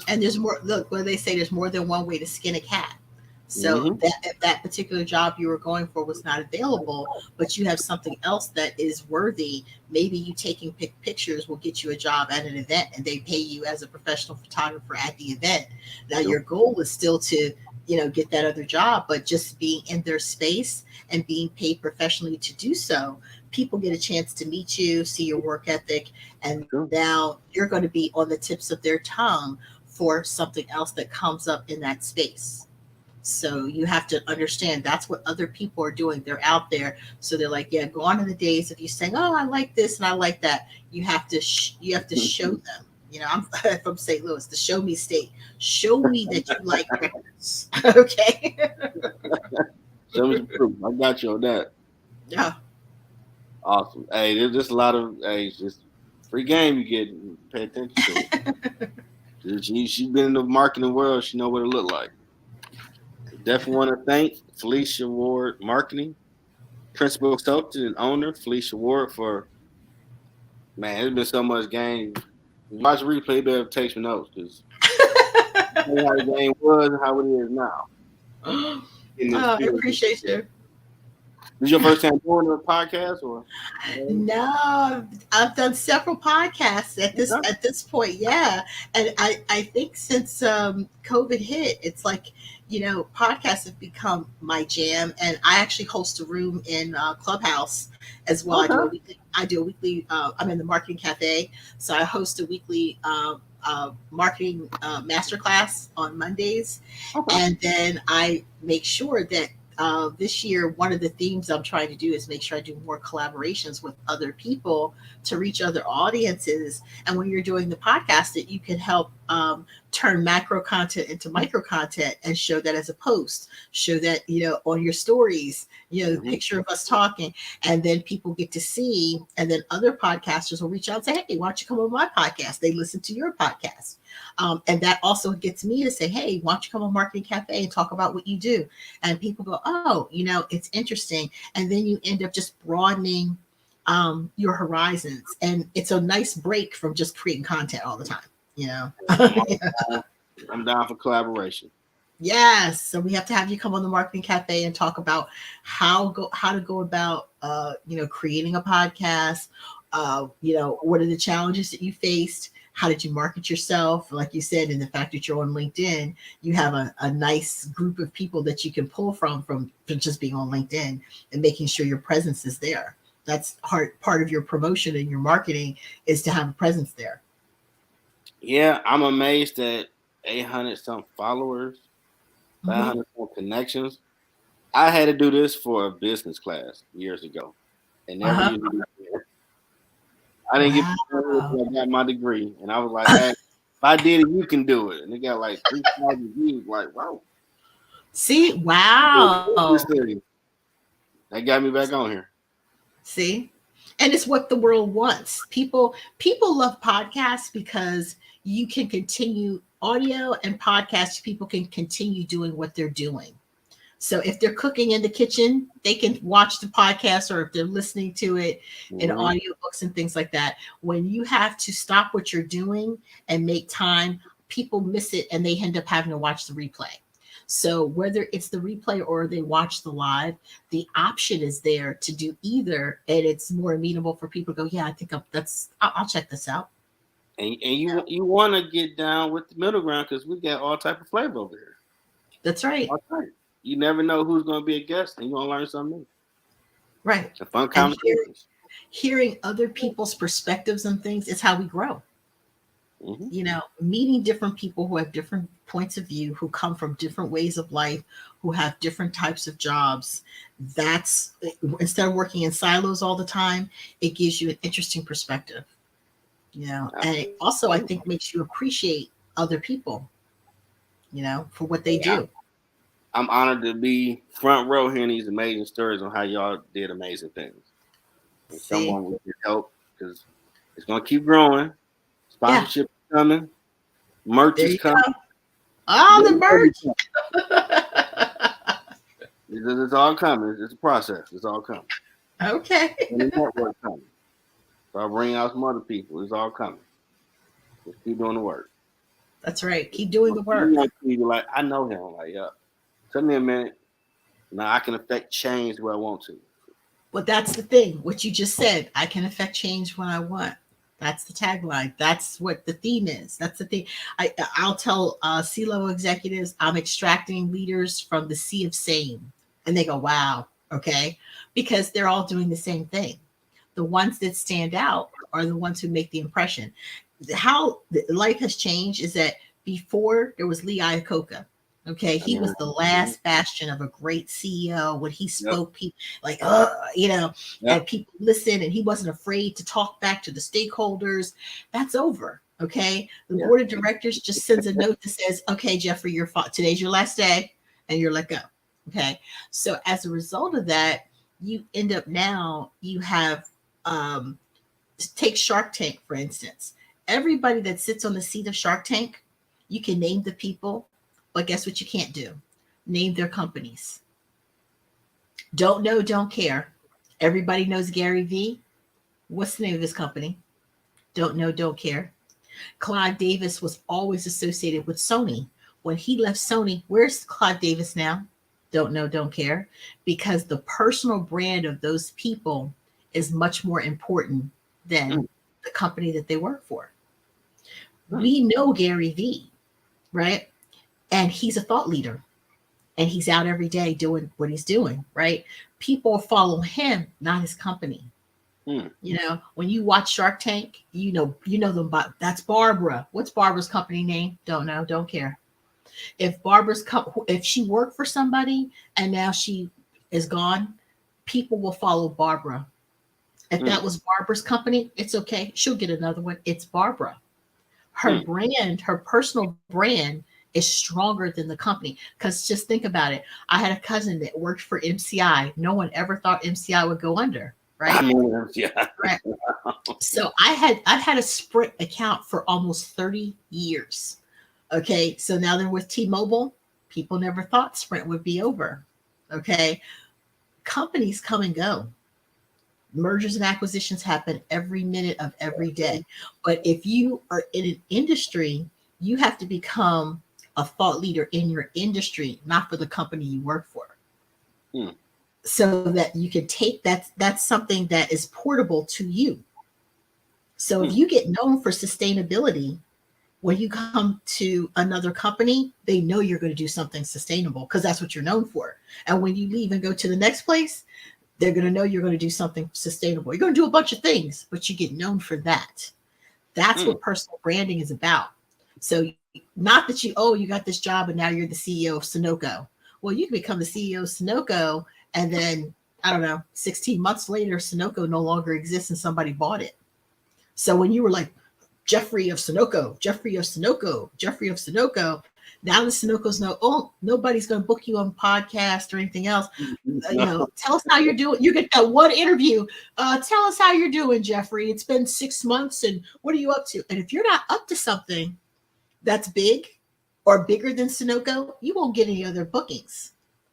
And there's more. Look, what they say, there's more than one way to skin a cat. So that if that particular job you were going for was not available, but you have something else that is worthy, maybe you taking pictures will get you a job at an event, and they pay you as a professional photographer at the event. Now your goal is still to, get that other job, but just being in their space and being paid professionally to do so, people get a chance to meet you, see your work ethic, and now you're going to be on the tips of their tongue for something else that comes up in that space. So you have to understand that's what other people are doing. They're out there. So they're like, yeah, gone are the days of you saying, oh, I like this and I like that. You have to show them. I'm from St. Louis, the show me state. Show me that you like records. Okay. Show me the proof. I got you on that. Yeah. Awesome. Hey, there's just a lot of just free game you get. Pay attention to it. She's been in the marketing world. She know what it look like. Definitely want to thank Felecia Ward Marketing, Principal Consultant and Owner, Felecia Ward, for, man, there's been so much game. Watch the replay, you better take some notes, because how the game was and how it is now. I appreciate you. This your first time doing a podcast, or? No, I've done several podcasts at this point. Yeah, and I think since COVID hit, it's like podcasts have become my jam, and I actually host a room in Clubhouse as well. I do a weekly. I'm in the Marketing Cafe, so I host a weekly marketing masterclass on Mondays, and then I make sure that. This year, one of the themes I'm trying to do is make sure I do more collaborations with other people to reach other audiences. And when you're doing the podcast, that you can help turn macro content into micro content and show that as a post, show that, on your stories, the picture of us talking, and then people get to see, and then other podcasters will reach out and say, hey, why don't you come on my podcast? They listen to your podcast. And that also gets me to say, hey, why don't you come on Marketing Cafe and talk about what you do? And people go, oh, it's interesting. And then you end up just broadening your horizons. And it's a nice break from just creating content all the time, I'm down for collaboration. Yes. So we have to have you come on the Marketing Cafe and talk about how to go about creating a podcast. What are the challenges that you faced? How did you market yourself? Like you said, and the fact that you're on LinkedIn, you have a nice group of people that you can pull from just being on LinkedIn and making sure your presence is there. That's part of your promotion and your marketing is to have a presence there. Yeah, I'm amazed at 800 some followers, Mm-hmm. 500 some connections. I had to do this for a business class years ago, and never Uh-huh. used it. I didn't get prepared Wow. until I got my degree, and I was like, "Hey, if I did it, you can do it." And it got like 3,000 views. Like, wow, See, this wow. thing that got me back on here. See? And it's what the world wants. People love podcasts because you can continue audio and podcasts, people can continue doing what they're doing. So if they're cooking in the kitchen, they can watch the podcast, or if they're listening to it in Mhm. audiobooks and things like that. When you have to stop what you're doing and make time, people miss it and they end up having to watch the replay. So whether it's the replay or they watch the live, the option is there to do either, and it's more amenable for people to go, yeah, I think I'll check this out. And you want to get down with the middle ground because we got all type of flavor over here. That's right. All type. You never know who's going to be a guest, and you're going to learn something new. Right. A fun And conversations. hearing other people's perspectives and things is how we grow. Hmm. Meeting different people who have different points of view, who come from different ways of life, who have different types of jobs. That's instead of working in silos all the time, it gives you an interesting perspective, and it also, I think, makes you appreciate other people, for what they Yeah, do. I'm honored to be front row hearing these amazing stories on how y'all did amazing things. And See? someone with your help because it's going to keep growing. Yeah, Sponsorship is coming. Merch there is you coming. go. Oh, the merch. It's all coming. It's a process. It's all coming. Okay. And the network coming. So I'll bring out some other people. It's all coming. Just keep doing the work. That's right. Keep doing the You work. want people like, I know him. I'm like, yeah. Tell me a minute. Now I can affect change where I want to. But that's the thing, what you just said. I can affect change when I want. That's the tagline. That's what the theme is. That's the thing. I'll tell C-level executives I'm extracting leaders from the sea of same, and they go, "Wow, okay," because they're all doing the same thing. The ones that stand out are the ones who make the impression. How life has changed is that before there was Lee Iacocca. Okay, he was the Mhm. last bastion of a great CEO. When he Yep. spoke, people like, Yep. and people listened, and he wasn't afraid to talk back to the stakeholders. That's over. Okay, the Yeah. board of directors just sends a note that says, "Okay, Jeffrey, today's your last day, and you're let go." Okay, so as a result of that, you end up now you have um, take Shark Tank for instance. Everybody that sits on the seat of Shark Tank, you can name the people, but guess what you can't do? Name their companies. Don't know, don't care. Everybody knows Gary Vee. What's the name of his company? Don't know, don't care. Clive Davis was always associated with Sony. When he left Sony, where's Clive Davis now? Don't know, don't care. Because the personal brand of those people is much more important than Mm, the company that they work for. mm, We know Gary Vee, right? And he's a thought leader, and he's out every day doing what he's doing, right? People follow him, not his company. mm. When you watch Shark Tank, you know them. But that's Barbara. What's Barbara's company name? Don't know. Don't care. If she worked for somebody and now she is gone, people will follow Barbara. If Mm, that was Barbara's company, it's okay. She'll get another one. It's Barbara. Her mm. brand, her personal brand is stronger than the company. Because just think about it. I had a cousin that worked for MCI. No one ever thought MCI would go under, I right? mean, yeah. Right. So I've had a Sprint account for almost 30 years. Okay. So now they're with T-Mobile. People never thought Sprint would be over. Okay. Companies come and go. Mergers and acquisitions happen every minute of every day. But if you are in an industry, you have to become a thought leader in your industry, not for the company you work for. Hmm. So that you can take that's something that is portable to you. So if you get known for sustainability, when you come to another company, they know you're going to do something sustainable because that's what you're known for. And when you leave and go to the next place, they're going to know you're going to do something sustainable. You're going to do a bunch of things, but you get known for that. That's what personal branding is about. So not that you got this job and now you're the CEO of Sunoco. Well, you can become the CEO of Sunoco and then, I don't know, 16 months later, Sunoco no longer exists and somebody bought it. So when you were like, Jeffrey of Sunoco, Jeffrey of Sunoco, Jeffrey of Sunoco, now the Sunocos know, oh, nobody's going to book you on podcast or anything else. No. Tell us how you're doing. You get that one interview. Tell us how you're doing, Jeffrey. It's been 6 months, and what are you up to? And if you're not up to something that's big or bigger than Sunoco, you won't get any other bookings.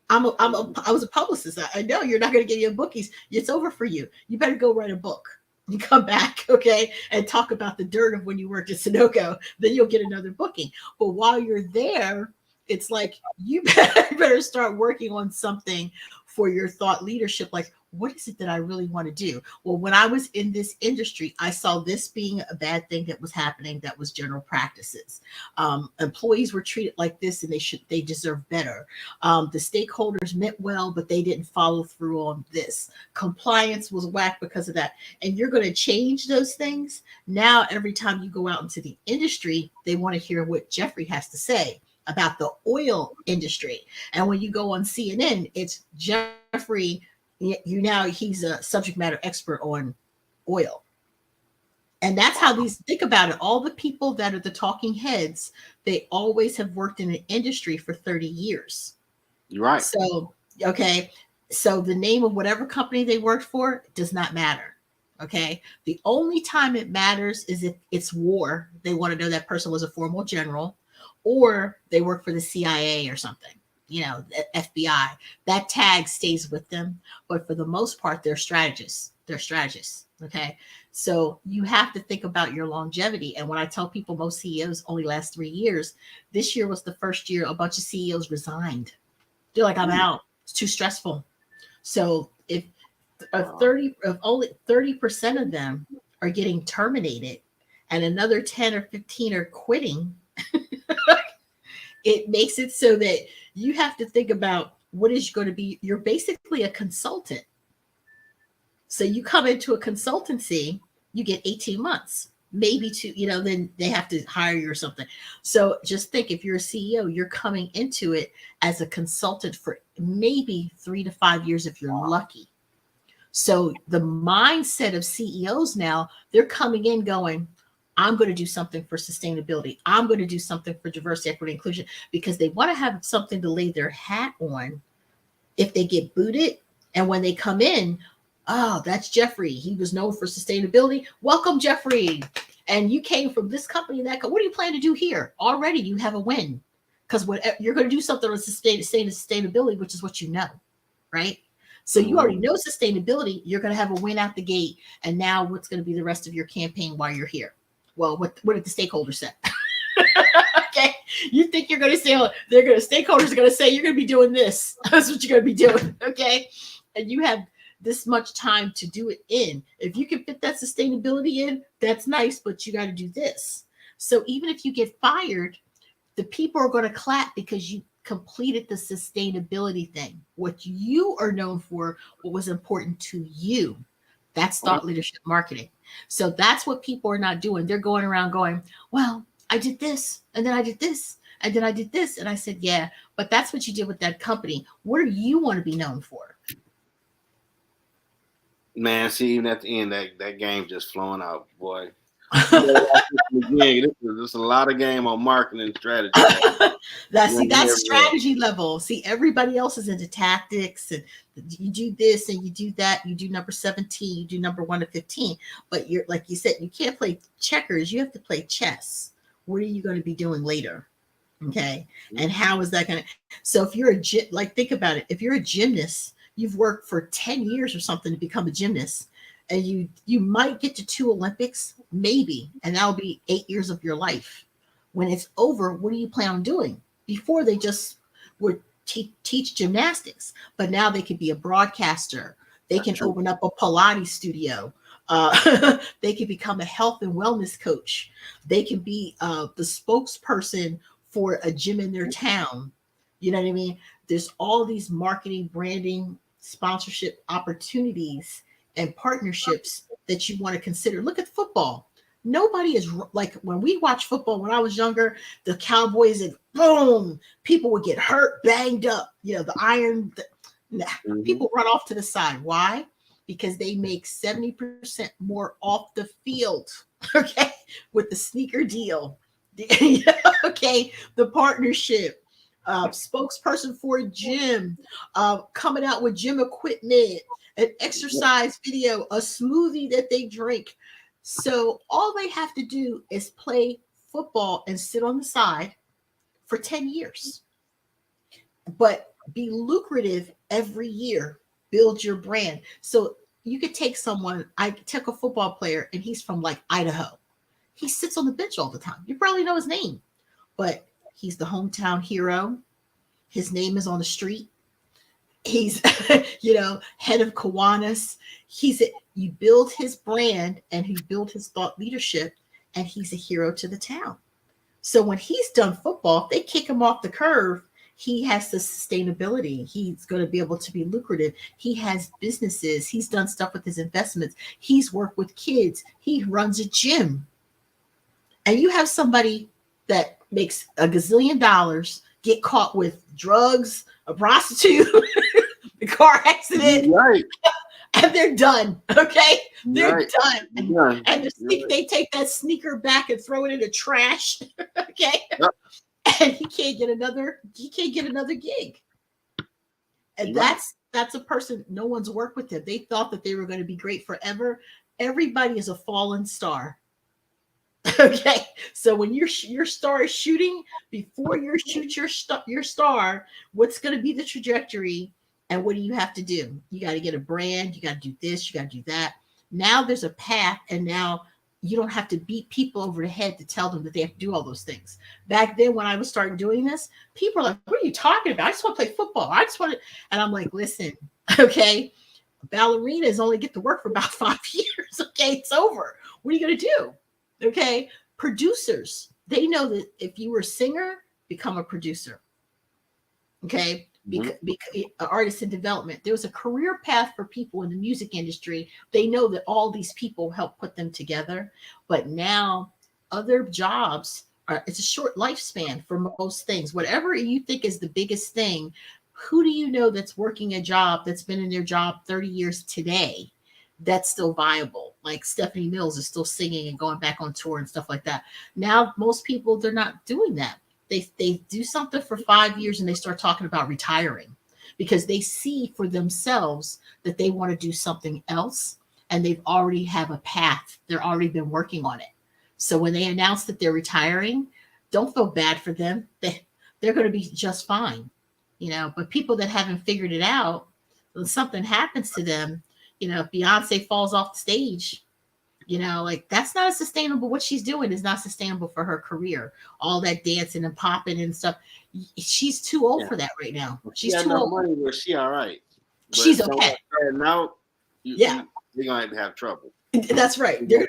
I was a publicist. I know you're not going to get any bookings. It's over for you. You better go write a book. You come back, okay, and talk about the dirt of when you worked at Sunoco. Then you'll get another booking. But while you're there, it's like you better start working on something for your thought leadership. Like, what is it that I really want to do? Well, when I was in this industry, I saw this being a bad thing that was happening. That was general practices. Employees were treated like this, and they deserve better. The stakeholders meant well, but they didn't follow through on this. Compliance was whack because of that. And you're going to change those things. Now, every time you go out into the industry, they want to hear what Jeffrey has to say about the oil industry. And when you go on CNN, it's Jeffrey. He's a subject matter expert on oil. And that's how think about it. All the people that are the talking heads, they always have worked in an industry for 30 years. You're right. So, okay. So the name of whatever company they worked for does not matter. Okay. The only time it matters is if it's war. They want to know that person was a former general, or they work for the CIA or something. The FBI, that tag stays with them. But for the most part, they're strategists. Okay. So you have to think about your longevity. And when I tell people most CEOs only last 3 years, this year was the first year a bunch of CEOs resigned. They're like, I'm out. It's too stressful. So if only 30% of them are getting terminated and another 10 or 15 are quitting, it makes it so that you have to think about what is going to be. You're basically a consultant. So you come into a consultancy, you get 18 months, maybe two, then they have to hire you or something. So just think, if you're a CEO, you're coming into it as a consultant for maybe 3 to 5 years if you're lucky. So the mindset of CEOs now, they're coming in going, I'm going to do something for sustainability. I'm going to do something for diversity, equity, inclusion, because they want to have something to lay their hat on if they get booted. And when they come in, oh, that's Jeffrey. He was known for sustainability. Welcome, Jeffrey. And you came from this company and that. What do you plan to do here? Already you have a win, because you're going to do something on sustainability, which is what you know, right? So you already know sustainability. You're going to have a win out the gate. And now what's going to be the rest of your campaign while you're here? Well, what did the stakeholders say? Okay. You think you're going to say, stakeholders are going to say, you're going to be doing this. That's what you're going to be doing. Okay. And you have this much time to do it in. If you can fit that sustainability in, that's nice, but you got to do this. So even if you get fired, the people are going to clap because you completed the sustainability thing. What you are known for, what was important to you. That's thought leadership marketing. So that's what people are not doing. They're going around going, well, I did this, and then I did this, and then I did this. And I said, yeah, but that's what you did with that company. What do you want to be known for? Man, see, even at the end, that game just flowing out, boy. This is a lot of game on marketing strategy. That's strategy level. See, everybody else is into tactics, and you do this and you do that. You do number 17, you do number 1 to 15. But you're, like you said, you can't play checkers. You have to play chess. What are you going to be doing later? Okay. And how is that going to? So if you're think about it. If you're a gymnast, you've worked for 10 years or something to become a gymnast. And you might get to 2 Olympics, maybe, and that'll be 8 years of your life. When it's over, what do you plan on doing? Before they just would teach gymnastics, but now they could be a broadcaster. They That's can true. open up a Pilates studio. They can become a health and wellness coach. They can be the spokesperson for a gym in their town. You know what I mean? There's all these marketing, branding, sponsorship opportunities and partnerships that you want to consider. Look at football. Nobody is like when we watch football when I was younger, the Cowboys and boom, people would get hurt, banged up. You know, the iron, nah, Mm-hmm. people run off to the side. Why? Because they make 70% more off the field, okay, with the sneaker deal. Okay, the partnership, spokesperson for a gym, coming out with gym equipment, an exercise video, a smoothie that they drink. So all they have to do is play football and sit on the side for 10 years, but be lucrative every year, build your brand. So you could take someone, I took a football player and he's from like Idaho. He sits on the bench all the time. You probably know his name, but he's the hometown hero. His name is on the street. He's, head of Kiwanis. You build his brand and he built his thought leadership, and he's a hero to the town. So when he's done football, if they kick him off the curve, he has the sustainability. He's going to be able to be lucrative. He has businesses. He's done stuff with his investments. He's worked with kids. He runs a gym. And you have somebody that makes a gazillion dollars get caught with drugs, a prostitute, a car accident, Right. and they're done. Okay, they're Right. done. Right. And they take that sneaker back and throw it in the trash. Okay, Yep. and he can't get another. He can't get another gig. And Right. that's a person. No one's worked with them. They thought that they were going to be great forever. Everybody is a fallen star. Okay, so when your star is shooting, before you shoot your star, what's going to be the trajectory, and what do you have to do? You got to get a brand. You got to do this. You got to do that. Now there's a path, and now you don't have to beat people over the head to tell them that they have to do all those things. Back then, when I was starting doing this, people are like, "What are you talking about? I just want to play football. I just want to," and I'm like, "Listen, okay, ballerinas only get to work for about 5 years. Okay, it's over. What are you going to do?" Okay, producers, they know that if you were a singer, become a producer. Okay, Mhm. because artist in development, there was a career path for people in the music industry. They know that all these people help put them together, but now other jobs are, it's a short lifespan for most things. Whatever you think is the biggest thing, who do you know that's working a job that's been in their job 30 years today, that's still viable? Like Stephanie Mills is still singing and going back on tour and stuff like that. Now most people, they're not doing that. They do something for 5 years and they start talking about retiring because they see for themselves that they want to do something else, and they've already have a path. They're already been working on it. So when they announce that they're retiring, don't feel bad for them. They're going to be just fine, But people that haven't figured it out, when something happens to them, if Beyonce falls off the stage, like that's not sustainable. What she's doing is not sustainable for her career. All that dancing and popping and stuff. She's too old Yeah. for that right now. She She's got too enough old. money where she all right. But She's someone okay. starting out, Yeah. they're gonna have trouble. That's right. They're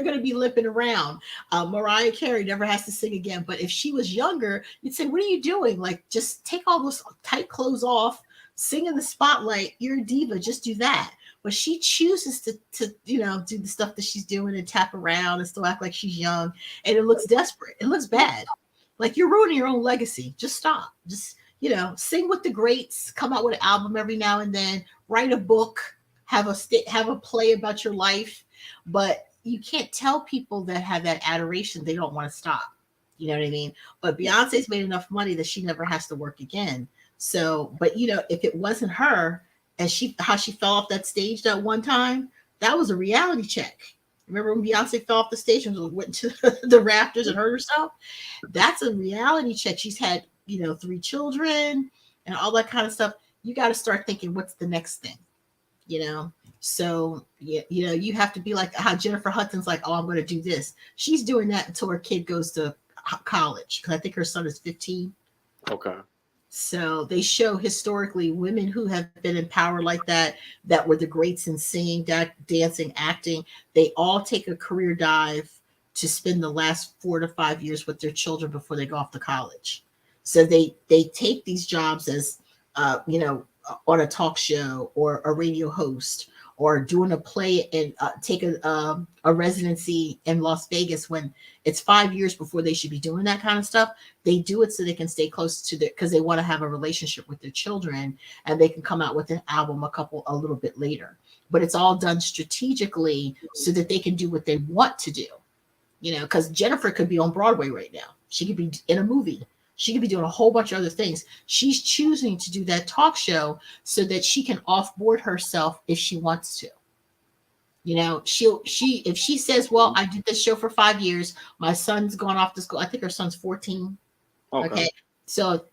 gonna be limping around. Mariah Carey never has to sing again. But if she was younger, you'd say, "What are you doing? Like, just take all those tight clothes off, sing in the spotlight. You're a diva. Just do that." But she chooses to do the stuff that she's doing and tap around and still act like she's young, and it looks desperate. It looks bad. Like you're ruining your own legacy. Just stop. Just sing with the greats. Come out with an album every now and then. Write a book. Have a play about your life. But you can't tell people that have that adoration they don't want to stop. You know what I mean? But Beyonce's made enough money that she never has to work again. So, but if it wasn't her, and how she fell off that stage that one time, that was a reality check. Remember when Beyonce fell off the stage and went to the rafters and hurt herself? That's a reality check. She's had 3 children and all that kind of stuff. You got to start thinking, what's the next thing? So you have to be like how Jennifer Hudson's like, "Oh, I'm going to do this." She's doing that until her kid goes to college, because I think her son is 15. Okay. So they show historically women who have been in power like that, that were the greats in singing, dancing, acting. They all take a career dive to spend the last 4 to 5 years with their children before they go off to college. So they take these jobs as on a talk show or a radio host, or doing a play, and take a residency in Las Vegas when it's 5 years before they should be doing that kind of stuff. They do it so they can stay close to their, because they want to have a relationship with their children, and they can come out with an album a little bit later. But it's all done strategically so that they can do what they want to do. Because Jennifer could be on Broadway right now. She could be in a movie. She could be doing a whole bunch of other things. She's choosing to do that talk show so that she can offboard herself if she wants to. If she says, well, I did this show for 5 years, my son's gone off to school. I think her son's 14. Okay. So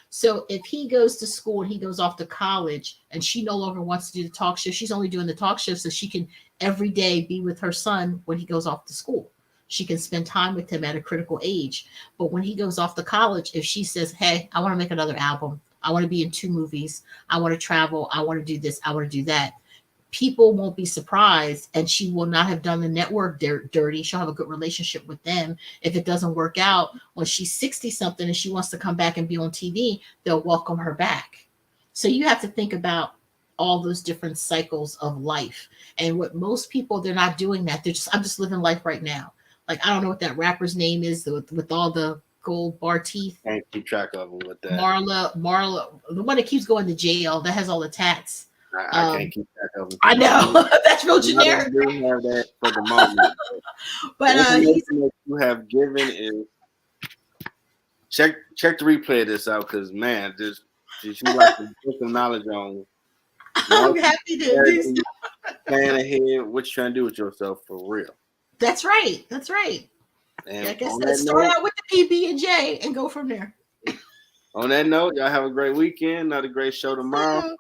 so if he goes to school and he goes off to college and she no longer wants to do the talk show, she's only doing the talk show so she can every day be with her son when he goes off to school. She can spend time with him at a critical age. But when he goes off to college, if she says, hey, I want to make another album, I want to be in 2 movies, I want to travel, I want to do this, I want to do that, people won't be surprised, and she will not have done the network dirty. She'll have a good relationship with them. If it doesn't work out, when she's 60 something and she wants to come back and be on TV, they'll welcome her back. So you have to think about all those different cycles of life. And what most people, they're not doing that. I'm just living life right now. Like, I don't know what that rapper's name is with all the gold bar teeth. Can't keep track of them with that. Marla, the one that keeps going to jail, that has all the tats. I can't keep track of them. I know. That's real generic. I do have that for the moment. But what you have given is check the replay of this out, because man, just you like to put some knowledge on. I'm happy to do so. Plan ahead, what you trying to do with yourself for real. That's right. That's right. And I guess let's start out with the PB&J and go from there. On that note, y'all have a great weekend. Another great show tomorrow.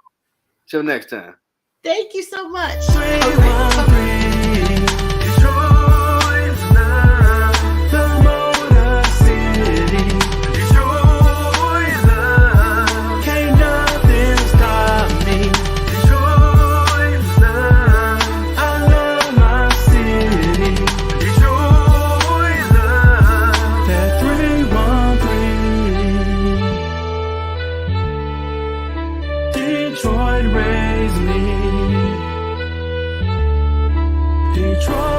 Till next time. Thank you so much. Detroit raised me. Detroit.